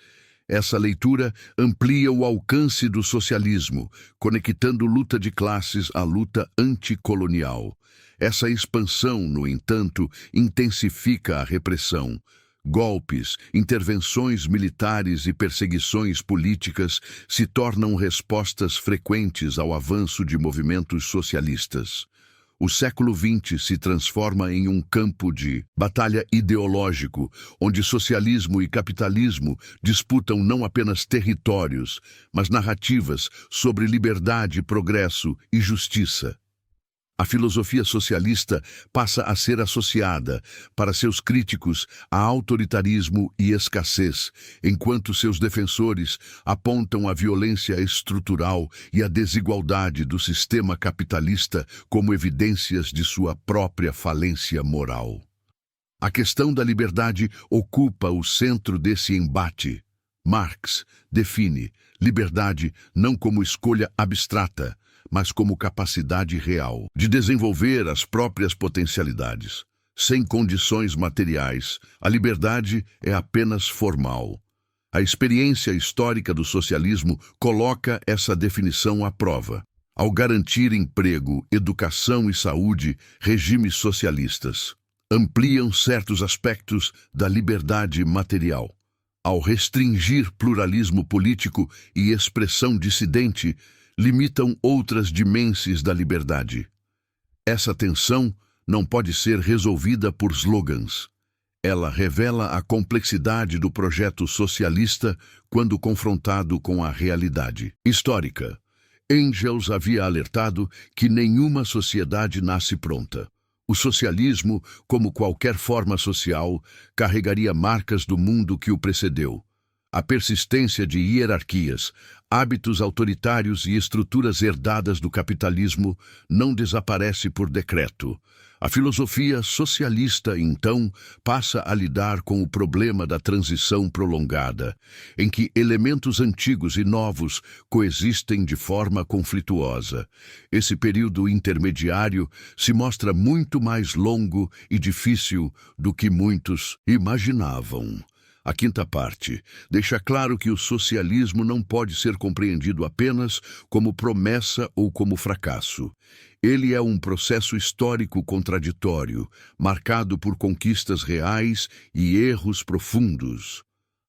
Essa leitura amplia o alcance do socialismo, conectando luta de classes à luta anticolonial. Essa expansão, no entanto, intensifica a repressão. Golpes, intervenções militares e perseguições políticas se tornam respostas frequentes ao avanço de movimentos socialistas. O século XX se transforma em um campo de batalha ideológico, onde socialismo e capitalismo disputam não apenas territórios, mas narrativas sobre liberdade, progresso e justiça. A filosofia socialista passa a ser associada, para seus críticos, a autoritarismo e escassez, enquanto seus defensores apontam a violência estrutural e a desigualdade do sistema capitalista como evidências de sua própria falência moral. A questão da liberdade ocupa o centro desse embate. Marx define liberdade não como escolha abstrata, mas como capacidade real de desenvolver as próprias potencialidades. Sem condições materiais, a liberdade é apenas formal. A experiência histórica do socialismo coloca essa definição à prova. Ao garantir emprego, educação e saúde, regimes socialistas ampliam certos aspectos da liberdade material. Ao restringir pluralismo político e expressão dissidente, limitam outras dimensões da liberdade. Essa tensão não pode ser resolvida por slogans. Ela revela a complexidade do projeto socialista quando confrontado com a realidade histórica. Engels havia alertado que nenhuma sociedade nasce pronta. O socialismo, como qualquer forma social, carregaria marcas do mundo que o precedeu. A persistência de hierarquias, hábitos autoritários e estruturas herdadas do capitalismo não desaparece por decreto. A filosofia socialista, então, passa a lidar com o problema da transição prolongada, em que elementos antigos e novos coexistem de forma conflituosa. Esse período intermediário se mostra muito mais longo e difícil do que muitos imaginavam. A quinta parte deixa claro que o socialismo não pode ser compreendido apenas como promessa ou como fracasso. Ele é um processo histórico contraditório, marcado por conquistas reais e erros profundos.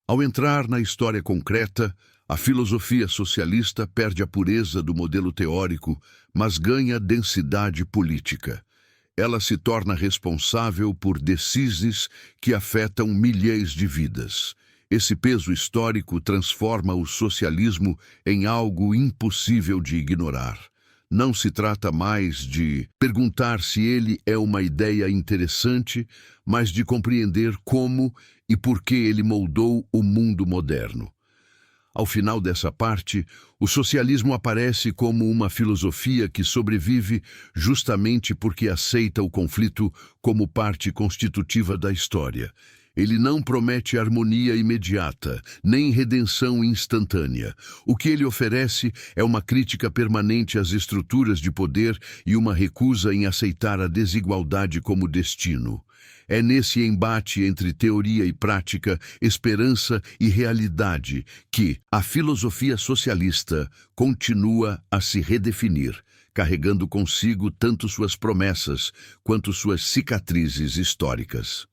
Ao entrar na história concreta, a filosofia socialista perde a pureza do modelo teórico, mas ganha densidade política. Ela se torna responsável por decisões que afetam milhões de vidas. Esse peso histórico transforma o socialismo em algo impossível de ignorar. Não se trata mais de perguntar se ele é uma ideia interessante, mas de compreender como e por que ele moldou o mundo moderno. Ao final dessa parte, o socialismo aparece como uma filosofia que sobrevive justamente porque aceita o conflito como parte constitutiva da história. Ele não promete harmonia imediata, nem redenção instantânea. O que ele oferece é uma crítica permanente às estruturas de poder e uma recusa em aceitar a desigualdade como destino. É nesse embate entre teoria e prática, esperança e realidade, que a filosofia socialista continua a se redefinir, carregando consigo tanto suas promessas quanto suas cicatrizes históricas.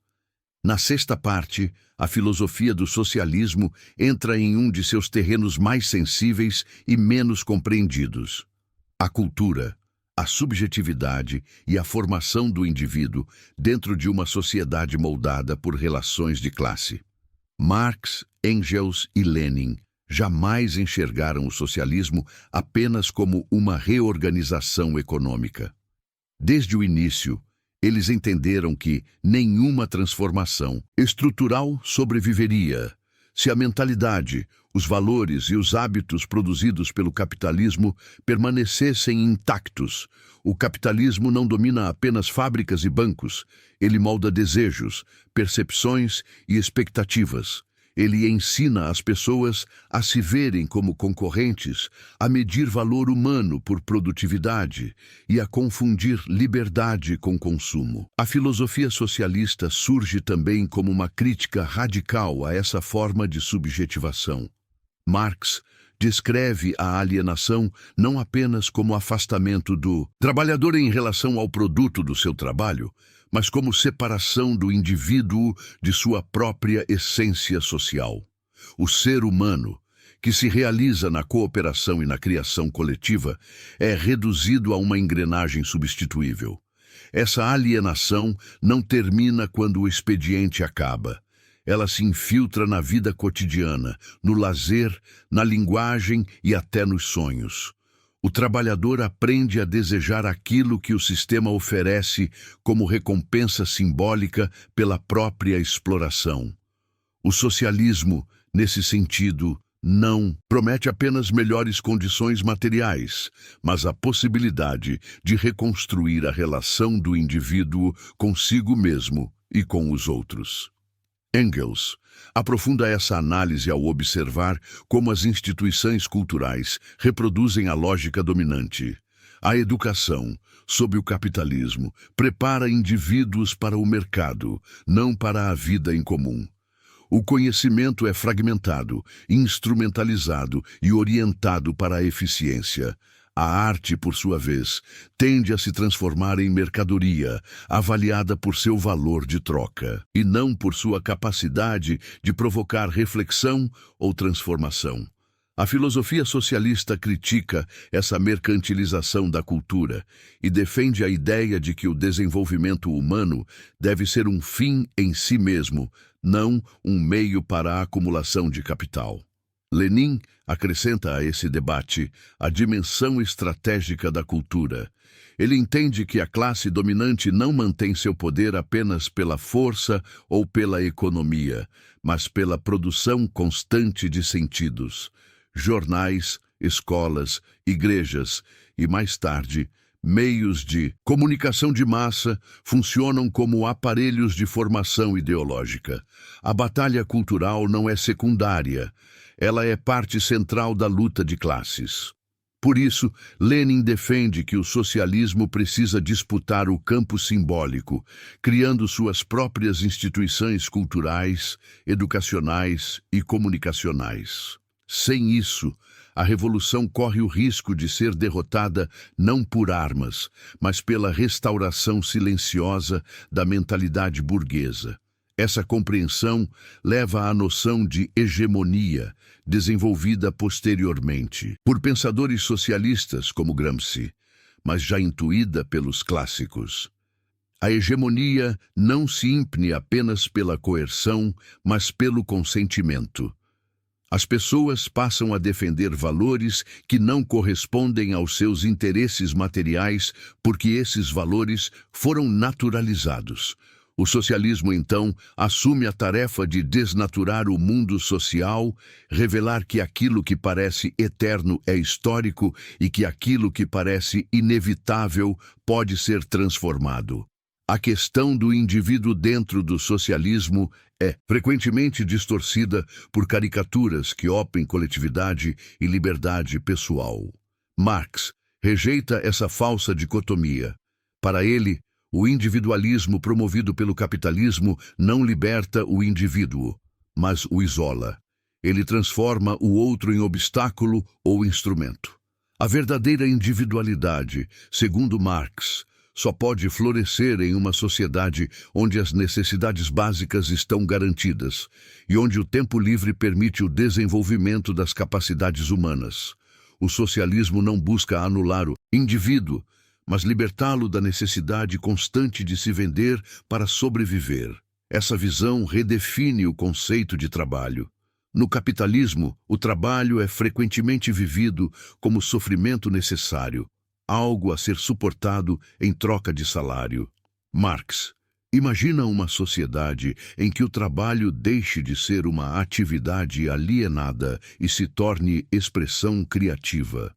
Na sexta parte, a filosofia do socialismo entra em um de seus terrenos mais sensíveis e menos compreendidos: a cultura, a subjetividade e a formação do indivíduo dentro de uma sociedade moldada por relações de classe. Marx, Engels e Lenin jamais enxergaram o socialismo apenas como uma reorganização econômica. Desde o início, eles entenderam que nenhuma transformação estrutural sobreviveria se a mentalidade, os valores e os hábitos produzidos pelo capitalismo permanecessem intactos. O capitalismo não domina apenas fábricas e bancos, ele molda desejos, percepções e expectativas. Ele ensina as pessoas a se verem como concorrentes, a medir valor humano por produtividade e a confundir liberdade com consumo. A filosofia socialista surge também como uma crítica radical a essa forma de subjetivação. Marx descreve a alienação não apenas como afastamento do trabalhador em relação ao produto do seu trabalho, mas como separação do indivíduo de sua própria essência social. O ser humano, que se realiza na cooperação e na criação coletiva, é reduzido a uma engrenagem substituível. Essa alienação não termina quando o expediente acaba. Ela se infiltra na vida cotidiana, no lazer, na linguagem e até nos sonhos. O trabalhador aprende a desejar aquilo que o sistema oferece como recompensa simbólica pela própria exploração. O socialismo, nesse sentido, não promete apenas melhores condições materiais, mas a possibilidade de reconstruir a relação do indivíduo consigo mesmo e com os outros. Engels aprofunda essa análise ao observar como as instituições culturais reproduzem a lógica dominante. A educação, sob o capitalismo, prepara indivíduos para o mercado, não para a vida em comum. O conhecimento é fragmentado, instrumentalizado e orientado para a eficiência. A arte, por sua vez, tende a se transformar em mercadoria, avaliada por seu valor de troca, e não por sua capacidade de provocar reflexão ou transformação. A filosofia socialista critica essa mercantilização da cultura e defende a ideia de que o desenvolvimento humano deve ser um fim em si mesmo, não um meio para a acumulação de capital. Lenin acrescenta a esse debate a dimensão estratégica da cultura. Ele entende que a classe dominante não mantém seu poder apenas pela força ou pela economia, mas pela produção constante de sentidos. Jornais, escolas, igrejas e, mais tarde, meios de comunicação de massa funcionam como aparelhos de formação ideológica. A batalha cultural não é secundária. Ela é parte central da luta de classes. Por isso, Lenin defende que o socialismo precisa disputar o campo simbólico, criando suas próprias instituições culturais, educacionais e comunicacionais. Sem isso, a revolução corre o risco de ser derrotada não por armas, mas pela restauração silenciosa da mentalidade burguesa. Essa compreensão leva à noção de hegemonia, desenvolvida posteriormente por pensadores socialistas como Gramsci, mas já intuída pelos clássicos. A hegemonia não se impõe apenas pela coerção, mas pelo consentimento. As pessoas passam a defender valores que não correspondem aos seus interesses materiais porque esses valores foram naturalizados. O socialismo, então, assume a tarefa de desnaturar o mundo social, revelar que aquilo que parece eterno é histórico e que aquilo que parece inevitável pode ser transformado. A questão do indivíduo dentro do socialismo é frequentemente distorcida por caricaturas que opõem coletividade e liberdade pessoal. Marx rejeita essa falsa dicotomia. Para ele, o individualismo promovido pelo capitalismo não liberta o indivíduo, mas o isola. Ele transforma o outro em obstáculo ou instrumento. A verdadeira individualidade, segundo Marx, só pode florescer em uma sociedade onde as necessidades básicas estão garantidas e onde o tempo livre permite o desenvolvimento das capacidades humanas. O socialismo não busca anular o indivíduo, mas libertá-lo da necessidade constante de se vender para sobreviver. Essa visão redefine o conceito de trabalho. No capitalismo, o trabalho é frequentemente vivido como sofrimento necessário, algo a ser suportado em troca de salário. Marx imagina uma sociedade em que o trabalho deixe de ser uma atividade alienada e se torne expressão criativa.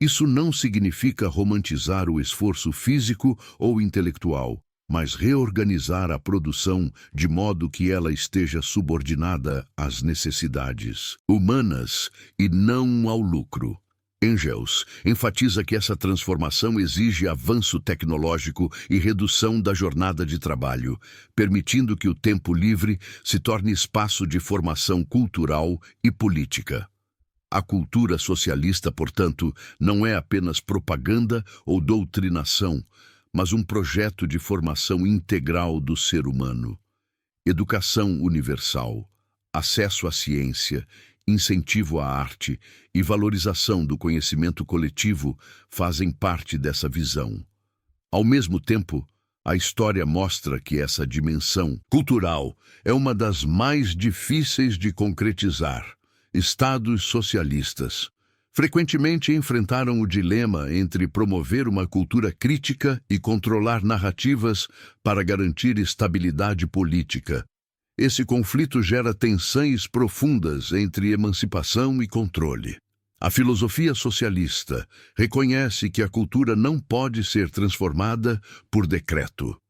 Isso não significa romantizar o esforço físico ou intelectual, mas reorganizar a produção de modo que ela esteja subordinada às necessidades humanas e não ao lucro. Engels enfatiza que essa transformação exige avanço tecnológico e redução da jornada de trabalho, permitindo que o tempo livre se torne espaço de formação cultural e política. A cultura socialista, portanto, não é apenas propaganda ou doutrinação, mas um projeto de formação integral do ser humano. Educação universal, acesso à ciência, incentivo à arte e valorização do conhecimento coletivo fazem parte dessa visão. Ao mesmo tempo, A história mostra que essa dimensão cultural é uma das mais difíceis de concretizar. Estados socialistas frequentemente enfrentaram o dilema entre promover uma cultura crítica e controlar narrativas para garantir estabilidade política. Esse conflito gera tensões profundas entre emancipação e controle. A filosofia socialista reconhece que a cultura não pode ser transformada por decreto.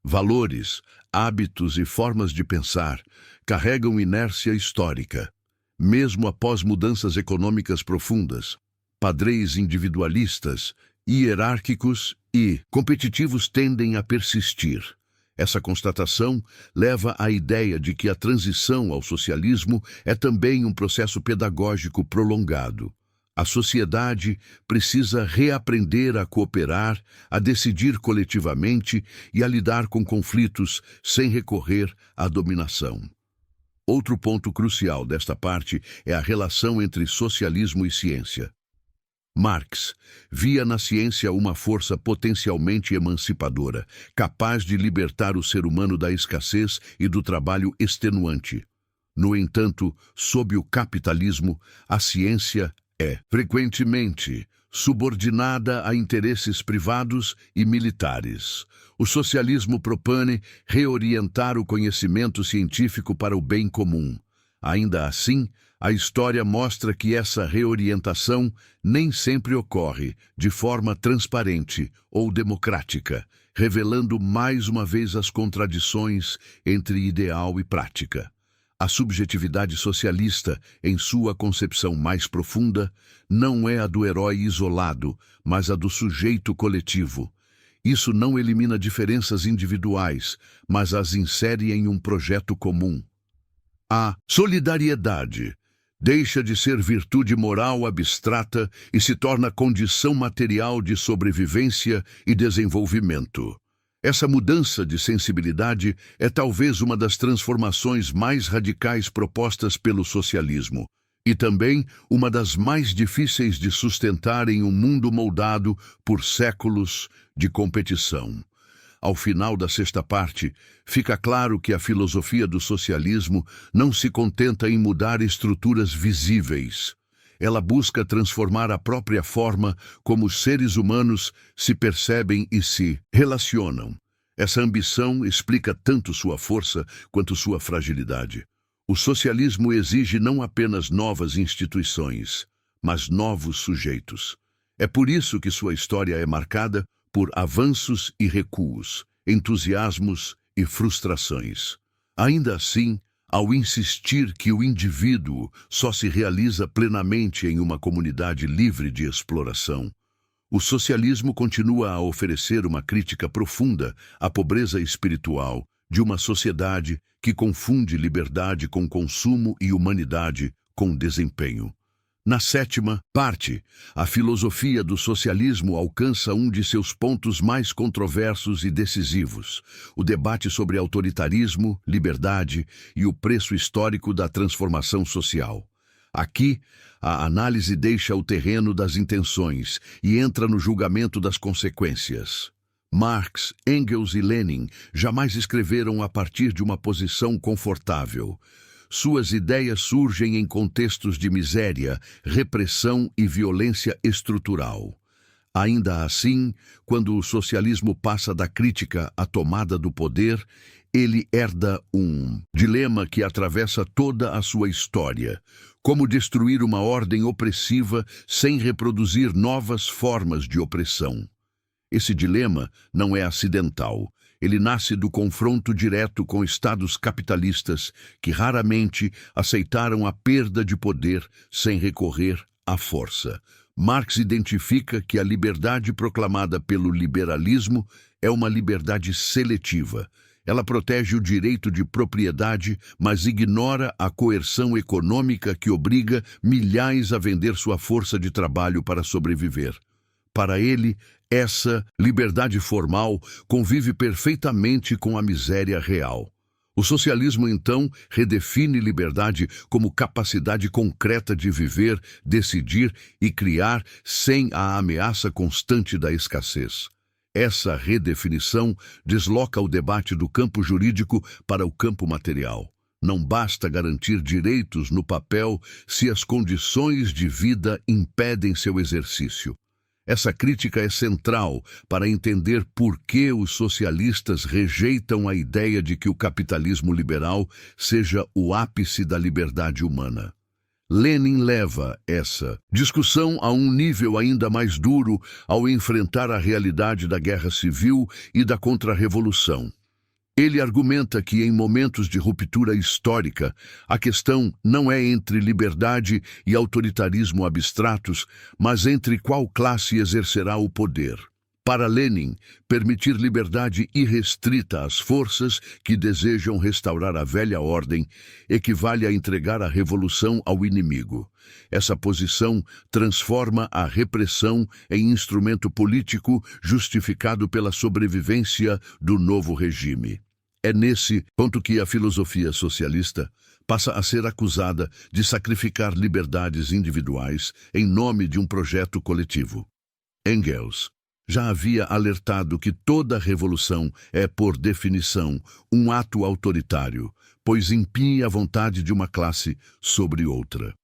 Valores, hábitos e formas de pensar carregam inércia histórica. Mesmo após mudanças econômicas profundas, padrões individualistas, hierárquicos e competitivos tendem a persistir. Essa constatação leva à ideia de que a transição ao socialismo é também um processo pedagógico prolongado. A sociedade precisa reaprender a cooperar, a decidir coletivamente e a lidar com conflitos sem recorrer à dominação. Outro ponto crucial desta parte é a relação entre socialismo e ciência. Marx via na ciência uma força potencialmente emancipadora, capaz de libertar o ser humano da escassez e do trabalho extenuante. No entanto, sob o capitalismo, a ciência é, frequentemente, subordinada a interesses privados e militares. O socialismo propõe reorientar o conhecimento científico para o bem comum. Ainda assim, a história mostra que essa reorientação nem sempre ocorre de forma transparente ou democrática, revelando mais uma vez as contradições entre ideal e prática. A subjetividade socialista, em sua concepção mais profunda, não é a do herói isolado, mas a do sujeito coletivo. Isso não elimina diferenças individuais, mas as insere em um projeto comum. A solidariedade deixa de ser virtude moral abstrata e se torna condição material de sobrevivência e desenvolvimento. Essa mudança de sensibilidade é talvez uma das transformações mais radicais propostas pelo socialismo, e também uma das mais difíceis de sustentar em um mundo moldado por séculos de competição. Ao final da sexta parte, fica claro que a filosofia do socialismo não se contenta em mudar estruturas visíveis. Ela busca transformar a própria forma como os seres humanos se percebem e se relacionam. Essa ambição explica tanto sua força quanto sua fragilidade. O socialismo exige não apenas novas instituições, mas novos sujeitos. É por isso que sua história é marcada por avanços e recuos, entusiasmos e frustrações. Ainda assim, ao insistir que o indivíduo só se realiza plenamente em uma comunidade livre de exploração, o socialismo continua a oferecer uma crítica profunda à pobreza espiritual de uma sociedade que confunde liberdade com consumo e humanidade com desempenho. Na sétima parte, a filosofia do socialismo alcança um de seus pontos mais controversos e decisivos: o debate sobre autoritarismo, liberdade e o preço histórico da transformação social. Aqui, a análise deixa o terreno das intenções e entra no julgamento das consequências. Marx, Engels e Lenin jamais escreveram a partir de uma posição confortável. Suas ideias surgem em contextos de miséria, repressão e violência estrutural. Ainda assim, quando o socialismo passa da crítica à tomada do poder, ele herda um dilema que atravessa toda a sua história: como destruir uma ordem opressiva sem reproduzir novas formas de opressão. Esse dilema não é acidental. Ele nasce do confronto direto com estados capitalistas que raramente aceitaram a perda de poder sem recorrer à força. Marx identifica que a liberdade proclamada pelo liberalismo é uma liberdade seletiva. Ela protege o direito de propriedade, mas ignora a coerção econômica que obriga milhares a vender sua força de trabalho para sobreviver. Para ele, essa liberdade formal convive perfeitamente com a miséria real. O socialismo, então, redefine liberdade como capacidade concreta de viver, decidir e criar sem a ameaça constante da escassez. Essa redefinição desloca o debate do campo jurídico para o campo material. Não basta garantir direitos no papel se as condições de vida impedem seu exercício. Essa crítica é central para entender por que os socialistas rejeitam a ideia de que o capitalismo liberal seja o ápice da liberdade humana. Lenin leva essa discussão a um nível ainda mais duro ao enfrentar a realidade da guerra civil e da contra-revolução. Ele argumenta que, em momentos de ruptura histórica, a questão não é entre liberdade e autoritarismo abstratos, mas entre qual classe exercerá o poder. Para Lenin, permitir liberdade irrestrita às forças que desejam restaurar a velha ordem equivale a entregar a revolução ao inimigo. Essa posição transforma a repressão em instrumento político justificado pela sobrevivência do novo regime. É nesse ponto que a filosofia socialista passa a ser acusada de sacrificar liberdades individuais em nome de um projeto coletivo. Engels já havia alertado que toda revolução é, por definição, um ato autoritário, pois impõe a vontade de uma classe sobre outra.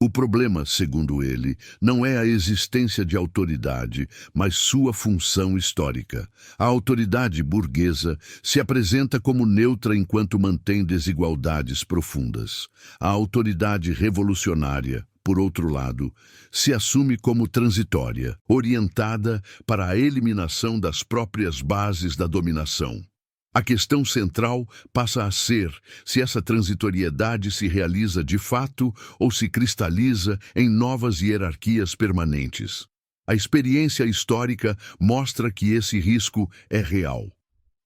O problema, segundo ele, não é a existência de autoridade, mas sua função histórica. A autoridade burguesa se apresenta como neutra enquanto mantém desigualdades profundas. A autoridade revolucionária, por outro lado, se assume como transitória, orientada para a eliminação das próprias bases da dominação. A questão central passa a ser se essa transitoriedade se realiza de fato ou se cristaliza em novas hierarquias permanentes. A experiência histórica mostra que esse risco é real.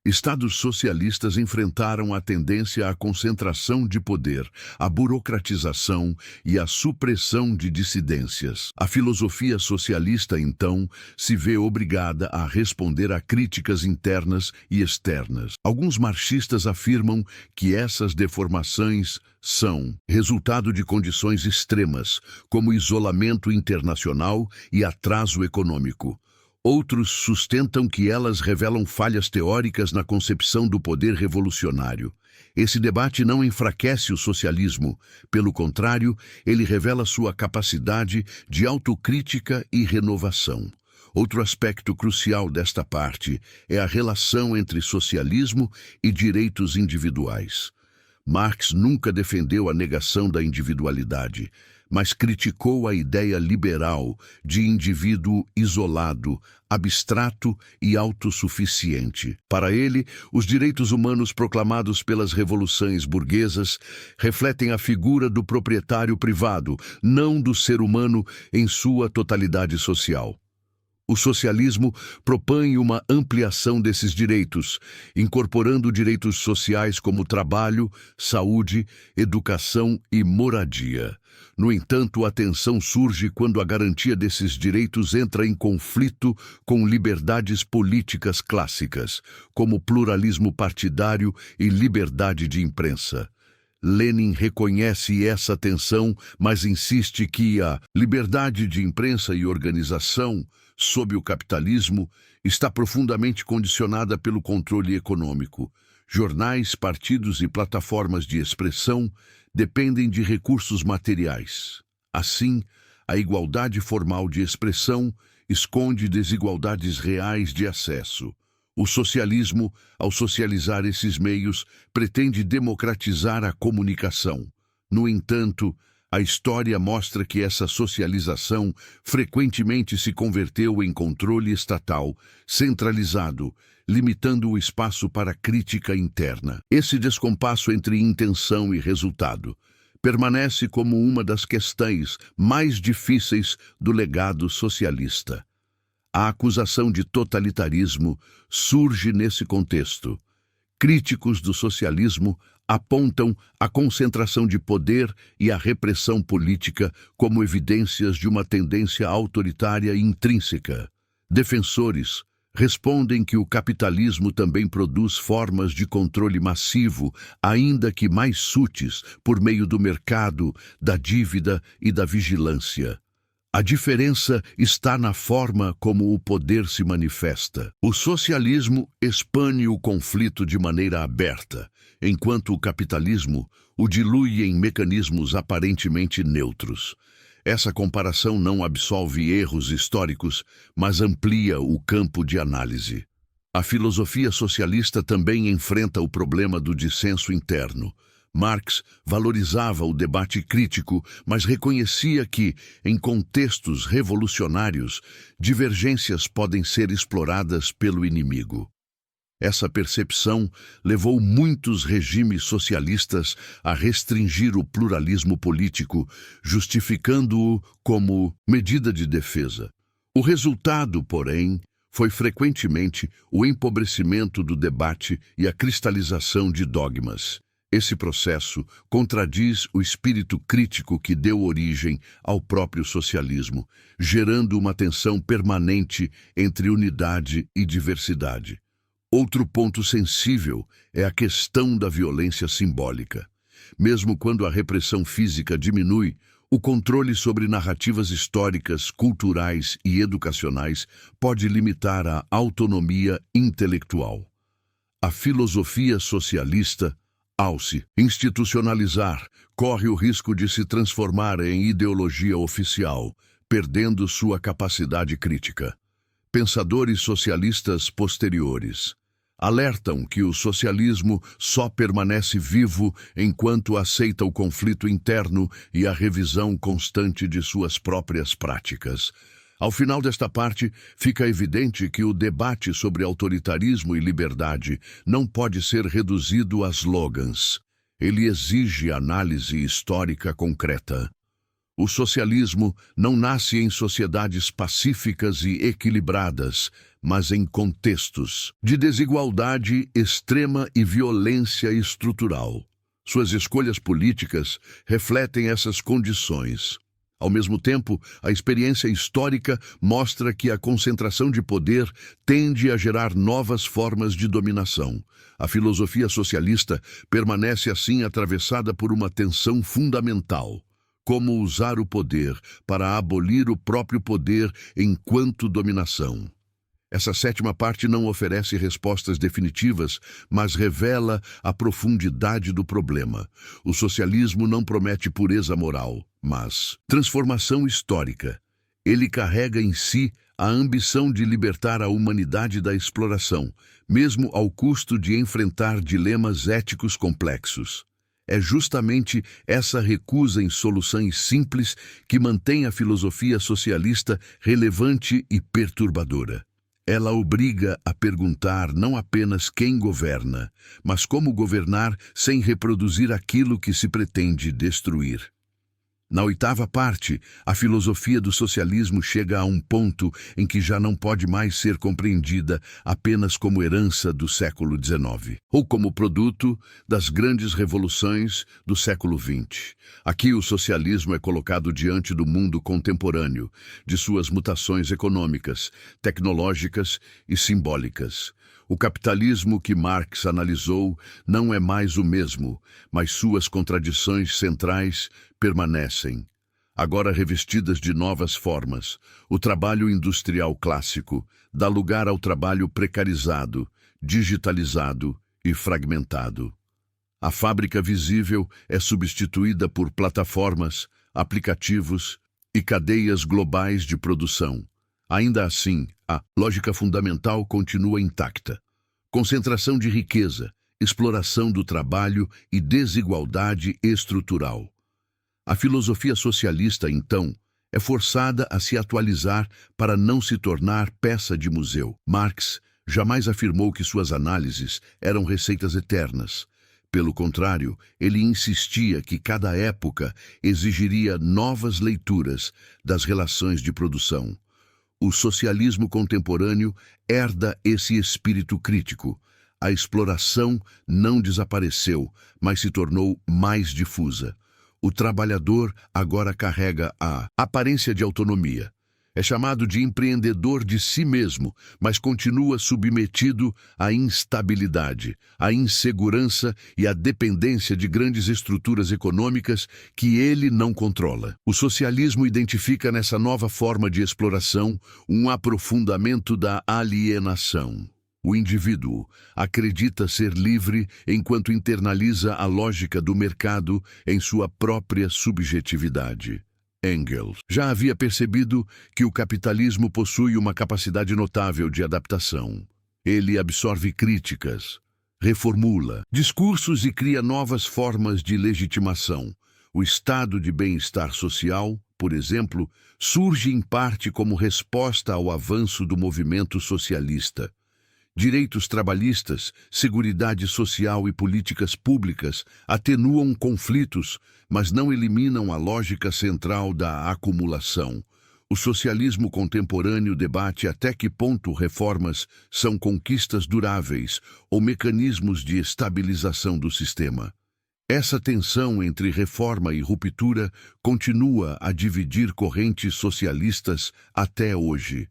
Estados socialistas enfrentaram a tendência à concentração de poder, à burocratização e à supressão de dissidências. A filosofia socialista, então, se vê obrigada a responder a críticas internas e externas. Alguns marxistas afirmam que essas deformações são resultado de condições extremas, como isolamento internacional e atraso econômico. Outros sustentam que elas revelam falhas teóricas na concepção do poder revolucionário. Esse debate não enfraquece o socialismo, pelo contrário, ele revela sua capacidade de autocrítica e renovação. Outro aspecto crucial desta parte é a relação entre socialismo e direitos individuais. Marx nunca defendeu a negação da individualidade, mas criticou a ideia liberal de indivíduo isolado, abstrato e autossuficiente. Para ele, os direitos humanos proclamados pelas revoluções burguesas refletem a figura do proprietário privado, não do ser humano em sua totalidade social. O socialismo propõe uma ampliação desses direitos, incorporando direitos sociais como trabalho, saúde, educação e moradia. No entanto, a tensão surge quando a garantia desses direitos entra em conflito com liberdades políticas clássicas, como pluralismo partidário e liberdade de imprensa. Lenin reconhece essa tensão, mas insiste que a liberdade de imprensa e organização, sob o capitalismo, está profundamente condicionada pelo controle econômico. Jornais, partidos e plataformas de expressão dependem de recursos materiais. Assim, a igualdade formal de expressão esconde desigualdades reais de acesso. O socialismo, ao socializar esses meios, pretende democratizar a comunicação. No entanto, a história mostra que essa socialização frequentemente se converteu em controle estatal, centralizado, limitando o espaço para crítica interna. Esse descompasso entre intenção e resultado permanece como uma das questões mais difíceis do legado socialista. A acusação de totalitarismo surge nesse contexto. Críticos do socialismo apontam a concentração de poder e a repressão política como evidências de uma tendência autoritária intrínseca. Defensores respondem que o capitalismo também produz formas de controle massivo, ainda que mais sutis, por meio do mercado, da dívida e da vigilância. A diferença está na forma como o poder se manifesta. O socialismo expande o conflito de maneira aberta, enquanto o capitalismo o dilui em mecanismos aparentemente neutros. Essa comparação não absolve erros históricos, mas amplia o campo de análise. A filosofia socialista também enfrenta o problema do dissenso interno. Marx valorizava o debate crítico, mas reconhecia que, em contextos revolucionários, divergências podem ser exploradas pelo inimigo. Essa percepção levou muitos regimes socialistas a restringir o pluralismo político, justificando-o como medida de defesa. O resultado, porém, foi frequentemente o empobrecimento do debate e a cristalização de dogmas. Esse processo contradiz o espírito crítico que deu origem ao próprio socialismo, gerando uma tensão permanente entre unidade e diversidade. Outro ponto sensível é a questão da violência simbólica. Mesmo quando a repressão física diminui, o controle sobre narrativas históricas, culturais e educacionais pode limitar a autonomia intelectual. A filosofia socialista, ao se institucionalizar, corre o risco de se transformar em ideologia oficial, perdendo sua capacidade crítica. Pensadores socialistas posteriores alertam que o socialismo só permanece vivo enquanto aceita o conflito interno e a revisão constante de suas próprias práticas. Ao final desta parte, fica evidente que o debate sobre autoritarismo e liberdade não pode ser reduzido a slogans. Ele exige análise histórica concreta. O socialismo não nasce em sociedades pacíficas e equilibradas, mas em contextos de desigualdade extrema e violência estrutural. Suas escolhas políticas refletem essas condições. Ao mesmo tempo, a experiência histórica mostra que a concentração de poder tende a gerar novas formas de dominação. A filosofia socialista permanece assim atravessada por uma tensão fundamental. Como usar o poder para abolir o próprio poder enquanto dominação. Essa sétima parte não oferece respostas definitivas, mas revela a profundidade do problema. O socialismo não promete pureza moral, mas transformação histórica. Ele carrega em si a ambição de libertar a humanidade da exploração, mesmo ao custo de enfrentar dilemas éticos complexos. É justamente essa recusa em soluções simples que mantém a filosofia socialista relevante e perturbadora. Ela obriga a perguntar não apenas quem governa, mas como governar sem reproduzir aquilo que se pretende destruir. Na oitava parte, a filosofia do socialismo chega a um ponto em que já não pode mais ser compreendida apenas como herança do século XIX, ou como produto das grandes revoluções do século XX. Aqui o socialismo é colocado diante do mundo contemporâneo, de suas mutações econômicas, tecnológicas e simbólicas. O capitalismo que Marx analisou não é mais o mesmo, mas suas contradições centrais permanecem, agora revestidas de novas formas. O trabalho industrial clássico dá lugar ao trabalho precarizado, digitalizado e fragmentado. A fábrica visível é substituída por plataformas, aplicativos e cadeias globais de produção. Ainda assim, a lógica fundamental continua intacta. Concentração de riqueza, exploração do trabalho e desigualdade estrutural. A filosofia socialista, então, é forçada a se atualizar para não se tornar peça de museu. Marx jamais afirmou que suas análises eram receitas eternas. Pelo contrário, ele insistia que cada época exigiria novas leituras das relações de produção. O socialismo contemporâneo herda esse espírito crítico. A exploração não desapareceu, mas se tornou mais difusa. O trabalhador agora carrega a aparência de autonomia, É chamado de empreendedor de si mesmo, mas continua submetido à instabilidade, à insegurança e à dependência de grandes estruturas econômicas que ele não controla. O socialismo identifica nessa nova forma de exploração um aprofundamento da alienação. O indivíduo acredita ser livre enquanto internaliza a lógica do mercado em sua própria subjetividade. Engels já havia percebido que o capitalismo possui uma capacidade notável de adaptação. Ele absorve críticas, reformula discursos e cria novas formas de legitimação. O estado de bem-estar social, por exemplo, surge em parte como resposta ao avanço do movimento socialista. Direitos trabalhistas, seguridade social e políticas públicas atenuam conflitos, mas não eliminam a lógica central da acumulação. O socialismo contemporâneo debate até que ponto reformas são conquistas duráveis ou mecanismos de estabilização do sistema. Essa tensão entre reforma e ruptura continua a dividir correntes socialistas até hoje.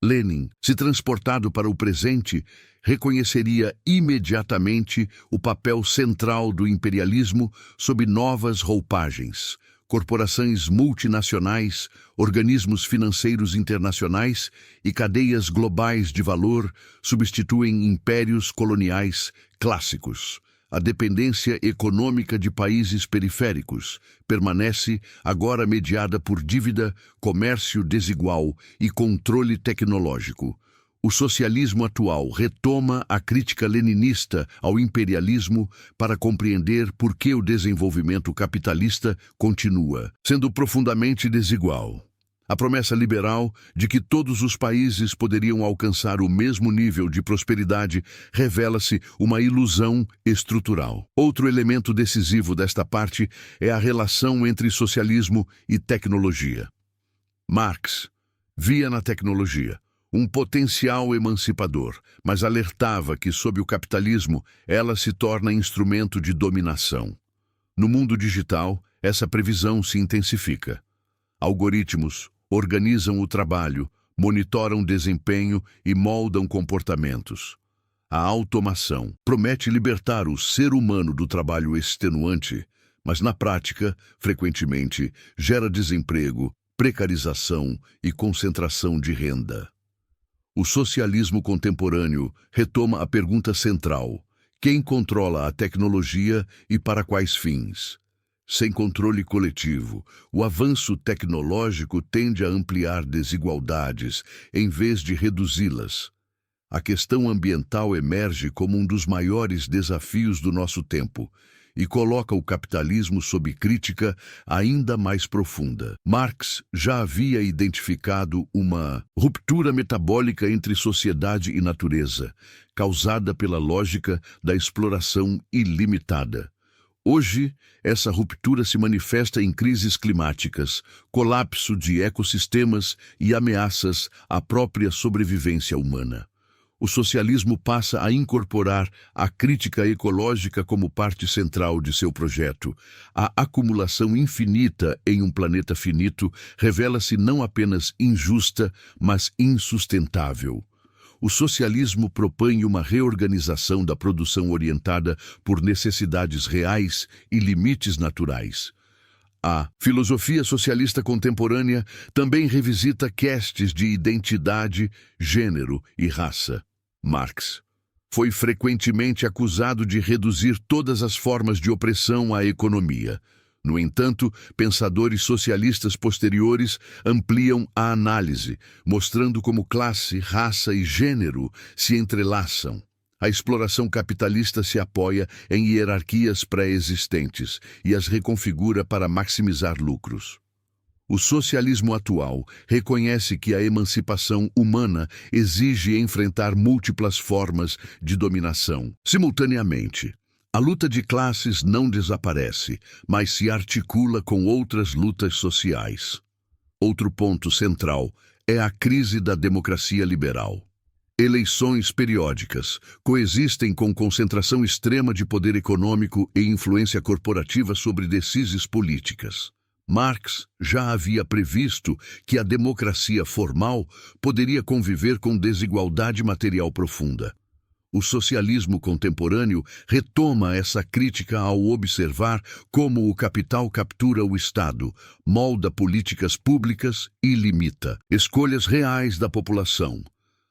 Lenin, se transportado para o presente, reconheceria imediatamente o papel central do imperialismo sob novas roupagens. Corporações multinacionais, organismos financeiros internacionais e cadeias globais de valor substituem impérios coloniais clássicos. A dependência econômica de países periféricos permanece agora mediada por dívida, comércio desigual e controle tecnológico. O socialismo atual retoma a crítica leninista ao imperialismo para compreender por que o desenvolvimento capitalista continua sendo profundamente desigual. A promessa liberal de que todos os países poderiam alcançar o mesmo nível de prosperidade revela-se uma ilusão estrutural. Outro elemento decisivo desta parte é a relação entre socialismo e tecnologia. Marx via na tecnologia um potencial emancipador, mas alertava que, sob o capitalismo, ela se torna instrumento de dominação. No mundo digital, essa previsão se intensifica. Algoritmos organizam o trabalho, monitoram desempenho e moldam comportamentos. A automação promete libertar o ser humano do trabalho extenuante, mas na prática, frequentemente, gera desemprego, precarização e concentração de renda. O socialismo contemporâneo retoma a pergunta central: quem controla a tecnologia e para quais fins? Sem controle coletivo, o avanço tecnológico tende a ampliar desigualdades, em vez de reduzi-las. A questão ambiental emerge como um dos maiores desafios do nosso tempo e coloca o capitalismo sob crítica ainda mais profunda. Marx já havia identificado uma ruptura metabólica entre sociedade e natureza, causada pela lógica da exploração ilimitada. Hoje, essa ruptura se manifesta em crises climáticas, colapso de ecossistemas e ameaças à própria sobrevivência humana. O socialismo passa a incorporar a crítica ecológica como parte central de seu projeto. A acumulação infinita em um planeta finito revela-se não apenas injusta, mas insustentável. O socialismo propõe uma reorganização da produção orientada por necessidades reais e limites naturais. A filosofia socialista contemporânea também revisita questions de identidade, gênero e raça. Marx foi frequentemente acusado de reduzir todas as formas de opressão à economia. No entanto, pensadores socialistas posteriores ampliam a análise, mostrando como classe, raça e gênero se entrelaçam. A exploração capitalista se apoia em hierarquias pré-existentes e as reconfigura para maximizar lucros. O socialismo atual reconhece que a emancipação humana exige enfrentar múltiplas formas de dominação simultaneamente. A luta de classes não desaparece, mas se articula com outras lutas sociais. Outro ponto central é a crise da democracia liberal. Eleições periódicas coexistem com concentração extrema de poder econômico e influência corporativa sobre decisões políticas. Marx já havia previsto que a democracia formal poderia conviver com desigualdade material profunda. O socialismo contemporâneo retoma essa crítica ao observar como o capital captura o Estado, molda políticas públicas e limita escolhas reais da população.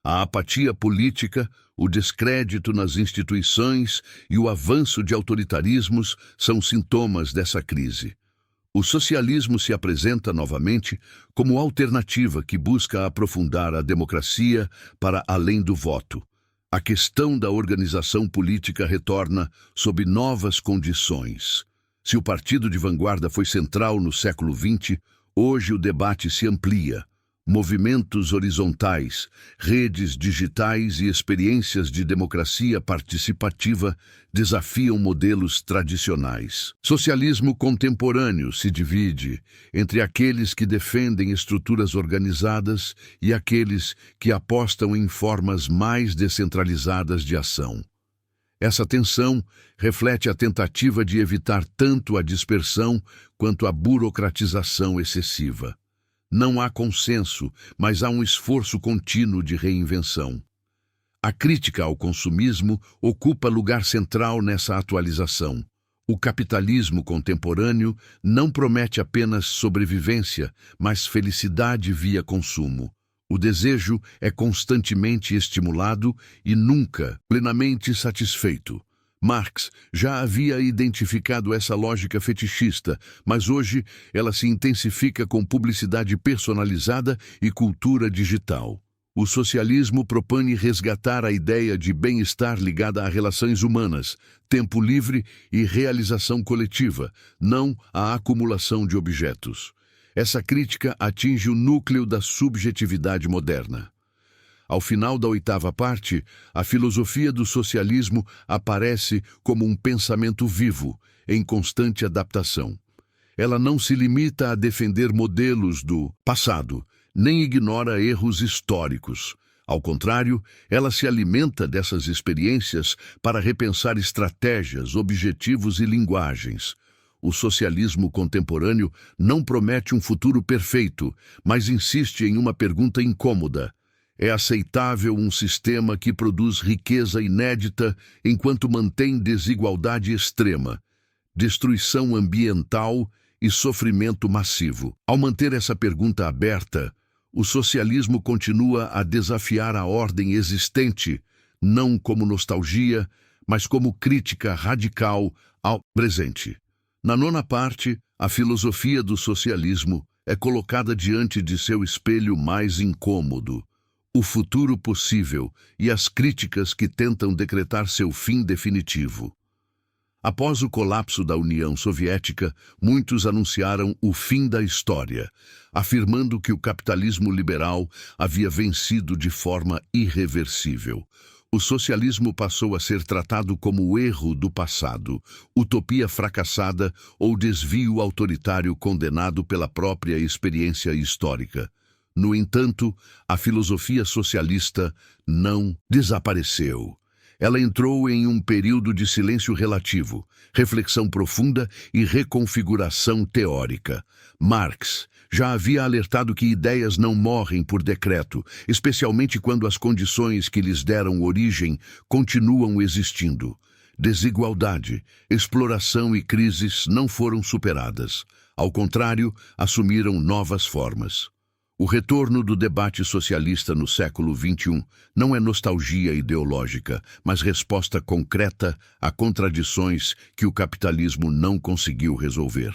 A apatia política, o descrédito nas instituições e o avanço de autoritarismos são sintomas dessa crise. O socialismo se apresenta novamente como alternativa que busca aprofundar a democracia para além do voto. A questão da organização política retorna sob novas condições. Se o partido de vanguarda foi central no século XX, hoje o debate se amplia. Movimentos horizontais, redes digitais e experiências de democracia participativa desafiam modelos tradicionais. Socialismo contemporâneo se divide entre aqueles que defendem estruturas organizadas e aqueles que apostam em formas mais descentralizadas de ação. Essa tensão reflete a tentativa de evitar tanto a dispersão quanto a burocratização excessiva. Não há consenso, mas há um esforço contínuo de reinvenção. A crítica ao consumismo ocupa lugar central nessa atualização. O capitalismo contemporâneo não promete apenas sobrevivência, mas felicidade via consumo. O desejo é constantemente estimulado e nunca plenamente satisfeito. Marx já havia identificado essa lógica fetichista, mas hoje ela se intensifica com publicidade personalizada e cultura digital. O socialismo propõe resgatar a ideia de bem-estar ligada a relações humanas, tempo livre e realização coletiva, não à acumulação de objetos. Essa crítica atinge o núcleo da subjetividade moderna. Ao final da 8ª parte, a filosofia do socialismo aparece como um pensamento vivo, em constante adaptação. Ela não se limita a defender modelos do passado, nem ignora erros históricos. Ao contrário, ela se alimenta dessas experiências para repensar estratégias, objetivos e linguagens. O socialismo contemporâneo não promete um futuro perfeito, mas insiste em uma pergunta incômoda. É aceitável um sistema que produz riqueza inédita enquanto mantém desigualdade extrema, destruição ambiental e sofrimento massivo? Ao manter essa pergunta aberta, o socialismo continua a desafiar a ordem existente, não como nostalgia, mas como crítica radical ao presente. Na 9ª parte, a filosofia do socialismo é colocada diante de seu espelho mais incômodo. O futuro possível e as críticas que tentam decretar seu fim definitivo. Após o colapso da União Soviética, muitos anunciaram o fim da história, afirmando que o capitalismo liberal havia vencido de forma irreversível. O socialismo passou a ser tratado como o erro do passado, utopia fracassada ou desvio autoritário condenado pela própria experiência histórica. No entanto, a filosofia socialista não desapareceu. Ela entrou em um período de silêncio relativo, reflexão profunda e reconfiguração teórica. Marx já havia alertado que ideias não morrem por decreto, especialmente quando as condições que lhes deram origem continuam existindo. Desigualdade, exploração e crises não foram superadas. Ao contrário, assumiram novas formas. O retorno do debate socialista no século XXI não é nostalgia ideológica, mas resposta concreta a contradições que o capitalismo não conseguiu resolver.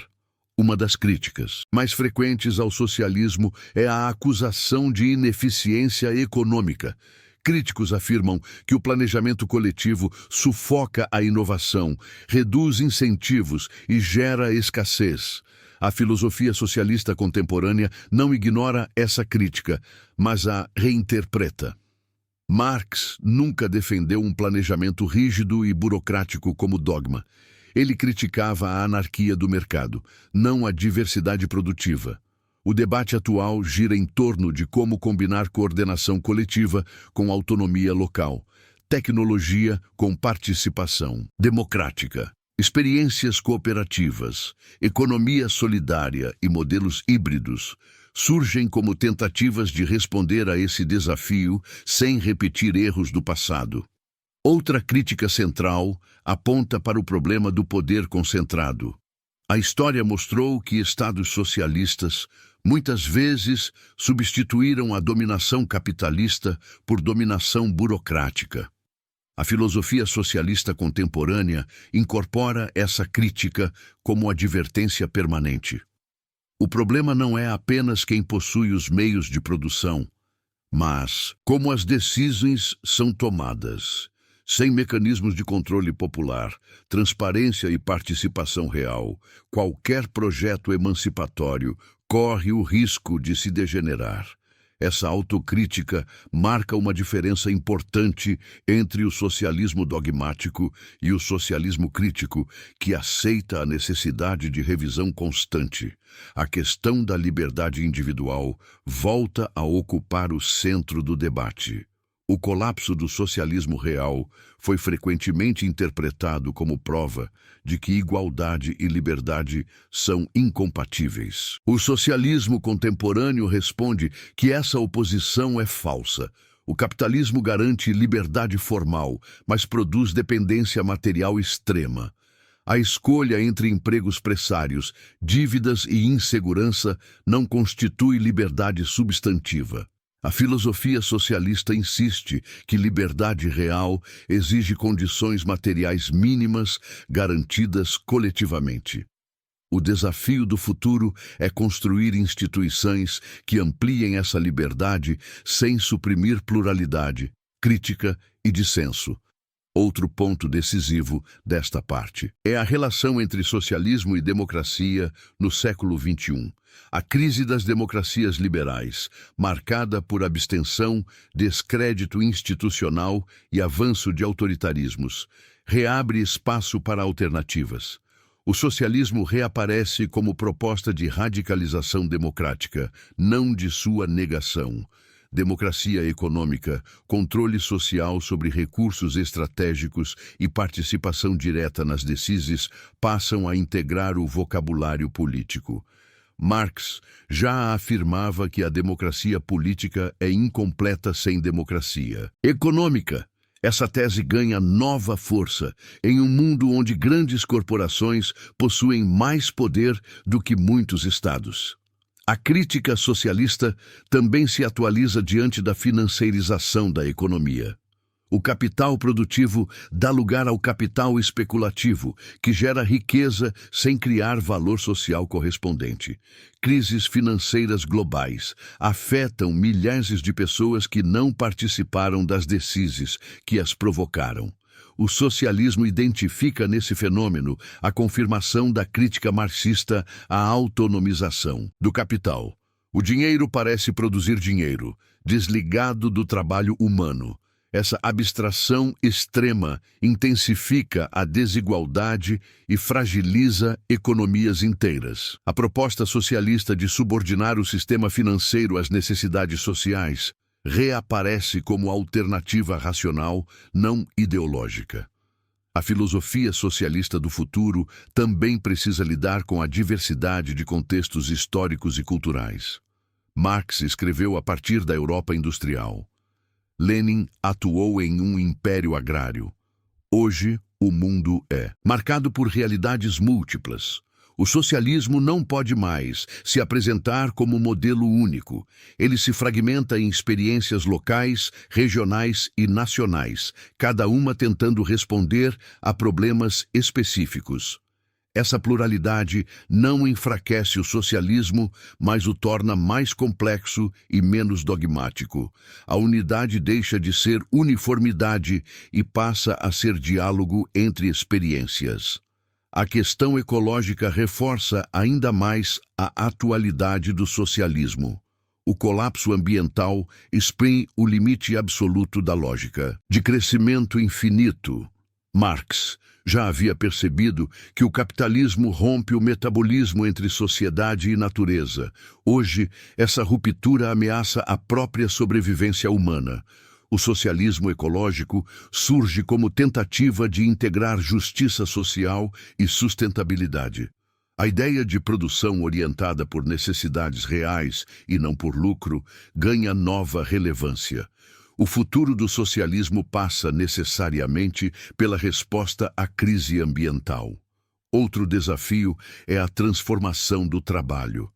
Uma das críticas mais frequentes ao socialismo é a acusação de ineficiência econômica. Críticos afirmam que o planejamento coletivo sufoca a inovação, reduz incentivos e gera escassez. A filosofia socialista contemporânea não ignora essa crítica, mas a reinterpreta. Marx nunca defendeu um planejamento rígido e burocrático como dogma. Ele criticava a anarquia do mercado, não a diversidade produtiva. O debate atual gira em torno de como combinar coordenação coletiva com autonomia local, tecnologia com participação democrática. Experiências cooperativas, economia solidária e modelos híbridos surgem como tentativas de responder a esse desafio sem repetir erros do passado. Outra crítica central aponta para o problema do poder concentrado. A história mostrou que estados socialistas muitas vezes substituíram a dominação capitalista por dominação burocrática. A filosofia socialista contemporânea incorpora essa crítica como advertência permanente. O problema não é apenas quem possui os meios de produção, mas como as decisões são tomadas. Sem mecanismos de controle popular, transparência e participação real, qualquer projeto emancipatório corre o risco de se degenerar. Essa autocrítica marca uma diferença importante entre o socialismo dogmático e o socialismo crítico, que aceita a necessidade de revisão constante. A questão da liberdade individual volta a ocupar o centro do debate. O colapso do socialismo real foi frequentemente interpretado como prova de que igualdade e liberdade são incompatíveis. O socialismo contemporâneo responde que essa oposição é falsa. O capitalismo garante liberdade formal, mas produz dependência material extrema. A escolha entre empregos precários, dívidas e insegurança não constitui liberdade substantiva. A filosofia socialista insiste que liberdade real exige condições materiais mínimas garantidas coletivamente. O desafio do futuro é construir instituições que ampliem essa liberdade sem suprimir pluralidade, crítica e dissenso. Outro ponto decisivo desta parte é a relação entre socialismo e democracia no século XXI. A crise das democracias liberais, marcada por abstenção, descrédito institucional e avanço de autoritarismos, reabre espaço para alternativas. O socialismo reaparece como proposta de radicalização democrática, não de sua negação. Democracia econômica, controle social sobre recursos estratégicos e participação direta nas decisões passam a integrar o vocabulário político. Marx já afirmava que a democracia política é incompleta sem democracia econômica. Essa tese ganha nova força em um mundo onde grandes corporações possuem mais poder do que muitos estados. A crítica socialista também se atualiza diante da financeirização da economia. O capital produtivo dá lugar ao capital especulativo, que gera riqueza sem criar valor social correspondente. Crises financeiras globais afetam milhares de pessoas que não participaram das decisões que as provocaram. O socialismo identifica nesse fenômeno a confirmação da crítica marxista à autonomização do capital. O dinheiro parece produzir dinheiro, desligado do trabalho humano. Essa abstração extrema intensifica a desigualdade e fragiliza economias inteiras. A proposta socialista de subordinar o sistema financeiro às necessidades sociais reaparece como alternativa racional, não ideológica. A filosofia socialista do futuro também precisa lidar com a diversidade de contextos históricos e culturais. Marx escreveu a partir da Europa industrial. Lenin atuou em um império agrário. Hoje, o mundo é marcado por realidades múltiplas. O socialismo não pode mais se apresentar como modelo único. Ele se fragmenta em experiências locais, regionais e nacionais, cada uma tentando responder a problemas específicos. Essa pluralidade não enfraquece o socialismo, mas o torna mais complexo e menos dogmático. A unidade deixa de ser uniformidade e passa a ser diálogo entre experiências. A questão ecológica reforça ainda mais a atualidade do socialismo. O colapso ambiental expõe o limite absoluto da lógica de crescimento infinito. Marx já havia percebido que o capitalismo rompe o metabolismo entre sociedade e natureza. Hoje, essa ruptura ameaça a própria sobrevivência humana. O socialismo ecológico surge como tentativa de integrar justiça social e sustentabilidade. A ideia de produção orientada por necessidades reais e não por lucro ganha nova relevância. O futuro do socialismo passa necessariamente pela resposta à crise ambiental. Outro desafio é a transformação do trabalho.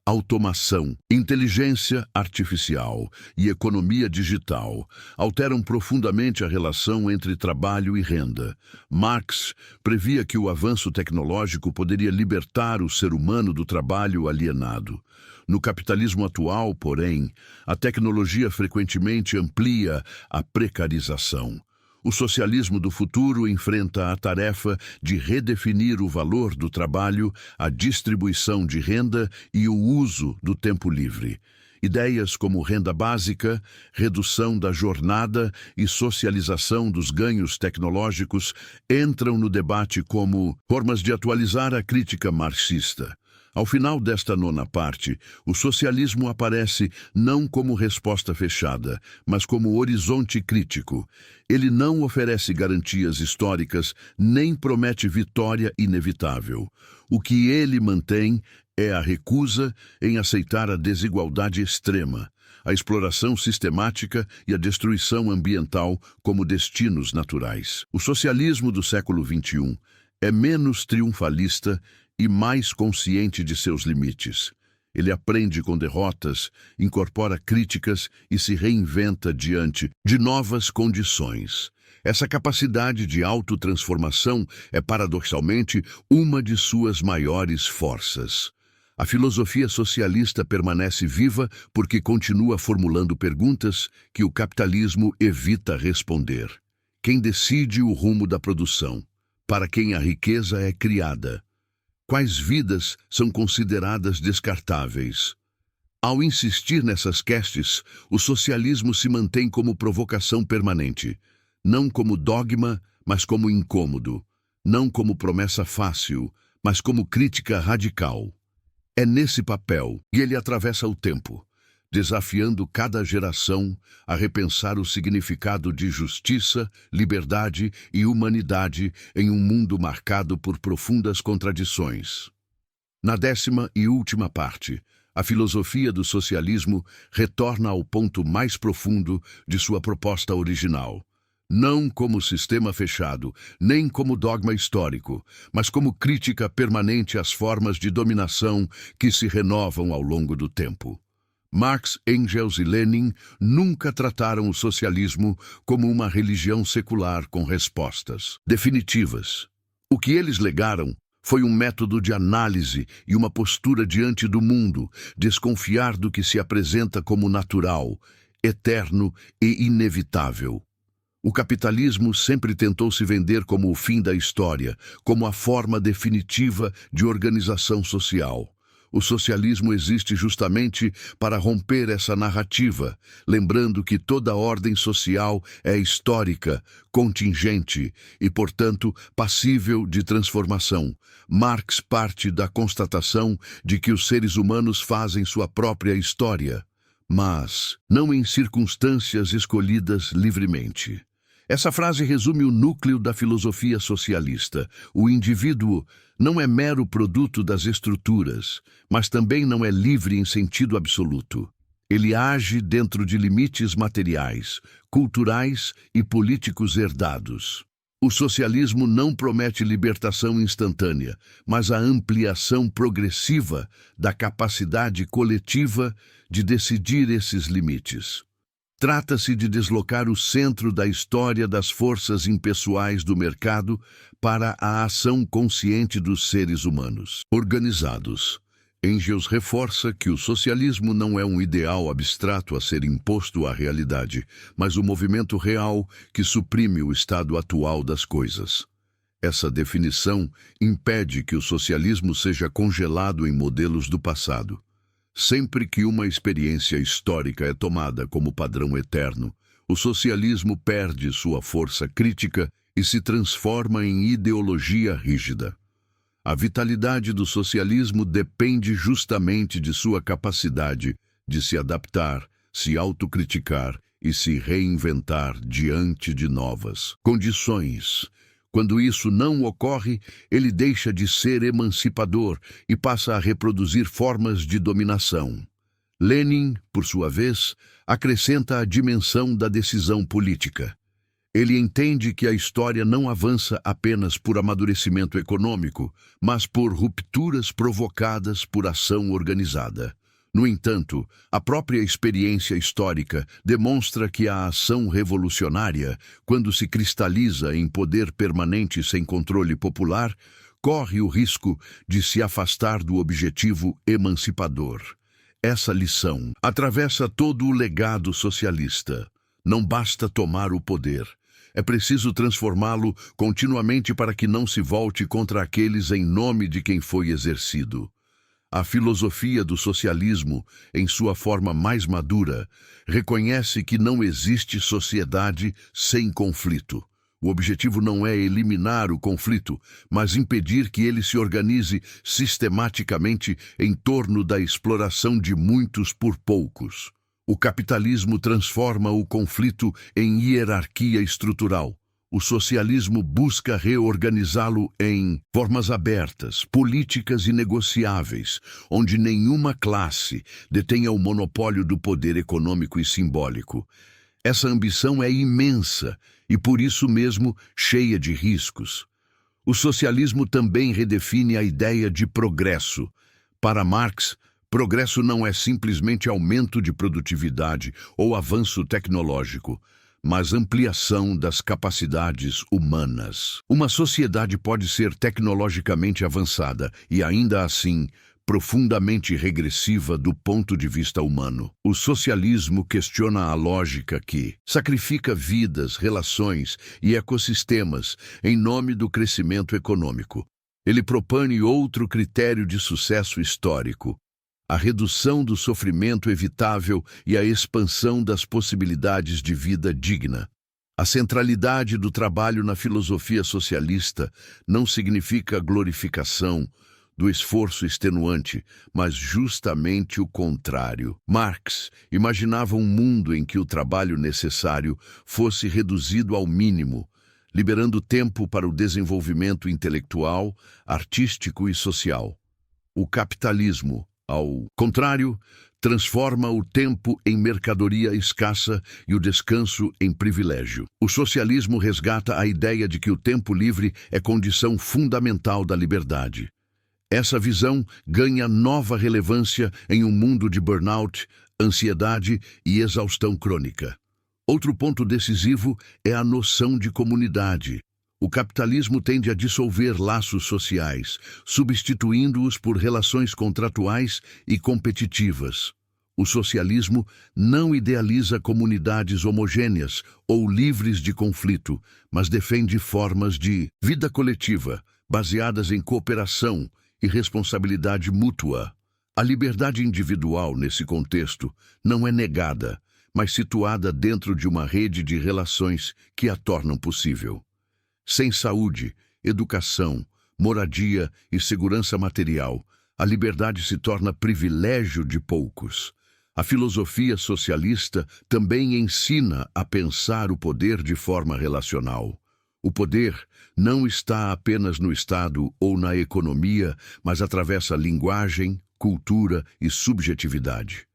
Automação, inteligência artificial e economia digital alteram profundamente a relação entre trabalho e renda. Marx previa que o avanço tecnológico poderia libertar o ser humano do trabalho alienado. No capitalismo atual, porém, a tecnologia frequentemente amplia a precarização. O socialismo do futuro enfrenta a tarefa de redefinir o valor do trabalho, a distribuição de renda e o uso do tempo livre. Ideias como renda básica, redução da jornada e socialização dos ganhos tecnológicos entram no debate como formas de atualizar a crítica marxista. Ao final desta nona parte, o socialismo aparece não como resposta fechada, mas como horizonte crítico. Ele não oferece garantias históricas, nem promete vitória inevitável. O que ele mantém é a recusa em aceitar a desigualdade extrema, a exploração sistemática e a destruição ambiental como destinos naturais. O socialismo do século XXI é menos triunfalista e mais consciente de seus limites. Ele aprende com derrotas, incorpora críticas e se reinventa diante de novas condições. Essa capacidade de autotransformação é, paradoxalmente, uma de suas maiores forças. A filosofia socialista permanece viva porque continua formulando perguntas que o capitalismo evita responder. Quem decide o rumo da produção? Para quem a riqueza é criada? Quais vidas são consideradas descartáveis? Ao insistir nessas questions, o socialismo se mantém como provocação permanente, não como dogma, mas como incômodo, não como promessa fácil, mas como crítica radical. É nesse papel que ele atravessa o tempo, desafiando cada geração a repensar o significado de justiça, liberdade e humanidade em um mundo marcado por profundas contradições. Na 10ª e última parte, a filosofia do socialismo retorna ao ponto mais profundo de sua proposta original. Não como sistema fechado, nem como dogma histórico, mas como crítica permanente às formas de dominação que se renovam ao longo do tempo. Marx, Engels e Lenin nunca trataram o socialismo como uma religião secular com respostas definitivas. O que eles legaram foi um método de análise e uma postura diante do mundo, desconfiar do que se apresenta como natural, eterno e inevitável. O capitalismo sempre tentou se vender como o fim da história, como a forma definitiva de organização social. O socialismo existe justamente para romper essa narrativa, lembrando que toda ordem social é histórica, contingente e, portanto, passível de transformação. Marx parte da constatação de que os seres humanos fazem sua própria história, mas não em circunstâncias escolhidas livremente. Essa frase resume o núcleo da filosofia socialista. O indivíduo não é mero produto das estruturas, mas também não é livre em sentido absoluto. Ele age dentro de limites materiais, culturais e políticos herdados. O socialismo não promete libertação instantânea, mas a ampliação progressiva da capacidade coletiva de decidir esses limites. Trata-se de deslocar o centro da história das forças impessoais do mercado para a ação consciente dos seres humanos organizados. Engels reforça que o socialismo não é um ideal abstrato a ser imposto à realidade, mas um movimento real que suprime o estado atual das coisas. Essa definição impede que o socialismo seja congelado em modelos do passado. Sempre que uma experiência histórica é tomada como padrão eterno, o socialismo perde sua força crítica e se transforma em ideologia rígida. A vitalidade do socialismo depende justamente de sua capacidade de se adaptar, se autocriticar e se reinventar diante de novas condições. Quando isso não ocorre, ele deixa de ser emancipador e passa a reproduzir formas de dominação. Lenin, por sua vez, acrescenta a dimensão da decisão política. Ele entende que a história não avança apenas por amadurecimento econômico, mas por rupturas provocadas por ação organizada. No entanto, a própria experiência histórica demonstra que a ação revolucionária, quando se cristaliza em poder permanente sem controle popular, corre o risco de se afastar do objetivo emancipador. Essa lição atravessa todo o legado socialista. Não basta tomar o poder. É preciso transformá-lo continuamente para que não se volte contra aqueles em nome de quem foi exercido. A filosofia do socialismo, em sua forma mais madura, reconhece que não existe sociedade sem conflito. O objetivo não é eliminar o conflito, mas impedir que ele se organize sistematicamente em torno da exploração de muitos por poucos. O capitalismo transforma o conflito em hierarquia estrutural. O socialismo busca reorganizá-lo em formas abertas, políticas e negociáveis, onde nenhuma classe detenha o monopólio do poder econômico e simbólico. Essa ambição é imensa e, por isso mesmo, cheia de riscos. O socialismo também redefine a ideia de progresso. Para Marx, progresso não é simplesmente aumento de produtividade ou avanço tecnológico, mas ampliação das capacidades humanas. Uma sociedade pode ser tecnologicamente avançada e, ainda assim, profundamente regressiva do ponto de vista humano. O socialismo questiona a lógica que sacrifica vidas, relações e ecossistemas em nome do crescimento econômico. Ele propõe outro critério de sucesso histórico: a redução do sofrimento evitável e a expansão das possibilidades de vida digna. A centralidade do trabalho na filosofia socialista não significa a glorificação do esforço extenuante, mas justamente o contrário. Marx imaginava um mundo em que o trabalho necessário fosse reduzido ao mínimo, liberando tempo para o desenvolvimento intelectual, artístico e social. O capitalismo, ao contrário, transforma o tempo em mercadoria escassa e o descanso em privilégio. O socialismo resgata a ideia de que o tempo livre é condição fundamental da liberdade. Essa visão ganha nova relevância em um mundo de burnout, ansiedade e exaustão crônica. Outro ponto decisivo é a noção de comunidade. O capitalismo tende a dissolver laços sociais, substituindo-os por relações contratuais e competitivas. O socialismo não idealiza comunidades homogêneas ou livres de conflito, mas defende formas de vida coletiva, baseadas em cooperação e responsabilidade mútua. A liberdade individual, nesse contexto, não é negada, mas situada dentro de uma rede de relações que a tornam possível. Sem saúde, educação, moradia e segurança material, a liberdade se torna privilégio de poucos. A filosofia socialista também ensina a pensar o poder de forma relacional. O poder não está apenas no Estado ou na economia, mas atravessa linguagem, cultura e subjetividade.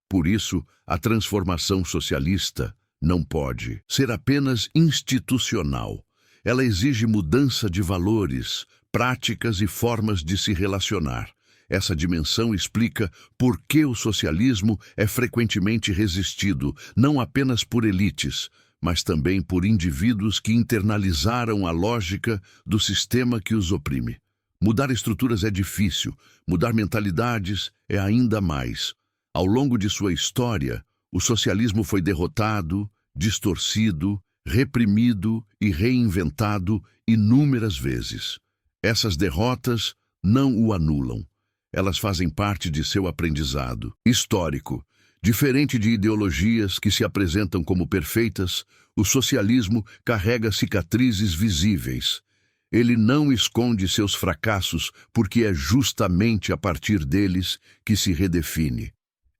Por isso, a transformação socialista não pode ser apenas institucional. Ela exige mudança de valores, práticas e formas de se relacionar. Essa dimensão explica por que o socialismo é frequentemente resistido, não apenas por elites, mas também por indivíduos que internalizaram a lógica do sistema que os oprime. Mudar estruturas é difícil, mudar mentalidades é ainda mais. Ao longo de sua história, o socialismo foi derrotado, distorcido, reprimido e reinventado inúmeras vezes. Essas derrotas não o anulam. Elas fazem parte de seu aprendizado histórico. Diferente de ideologias que se apresentam como perfeitas, o socialismo carrega cicatrizes visíveis. Ele não esconde seus fracassos porque é justamente a partir deles que se redefine.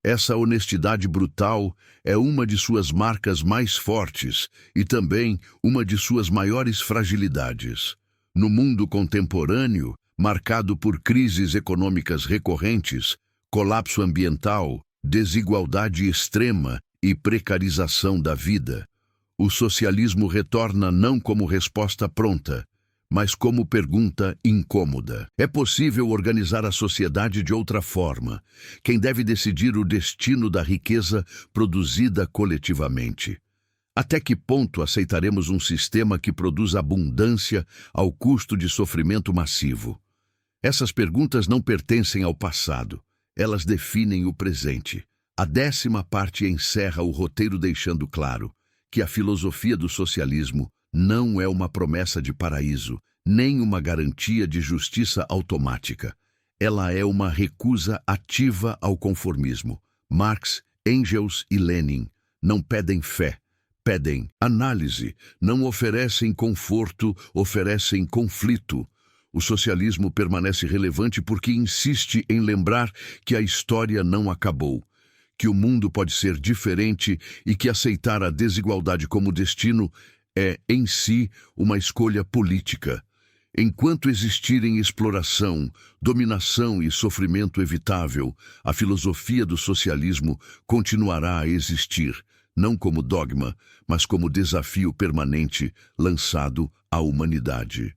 Essa honestidade brutal é uma de suas marcas mais fortes e também uma de suas maiores fragilidades. No mundo contemporâneo, marcado por crises econômicas recorrentes, colapso ambiental, desigualdade extrema e precarização da vida, o socialismo retorna não como resposta pronta, mas como pergunta incômoda. É possível organizar a sociedade de outra forma? Quem deve decidir o destino da riqueza produzida coletivamente? Até que ponto aceitaremos um sistema que produz abundância ao custo de sofrimento massivo? Essas perguntas não pertencem ao passado, elas definem o presente. A 10ª parte encerra o roteiro deixando claro que a filosofia do socialismo não é uma promessa de paraíso, nem uma garantia de justiça automática. Ela é uma recusa ativa ao conformismo. Marx, Engels e Lenin não pedem fé, pedem análise, não oferecem conforto, oferecem conflito. O socialismo permanece relevante porque insiste em lembrar que a história não acabou, que o mundo pode ser diferente e que aceitar a desigualdade como destino é, em si, uma escolha política. Enquanto existirem exploração, dominação e sofrimento evitável, a filosofia do socialismo continuará a existir, não como dogma, mas como desafio permanente lançado à humanidade.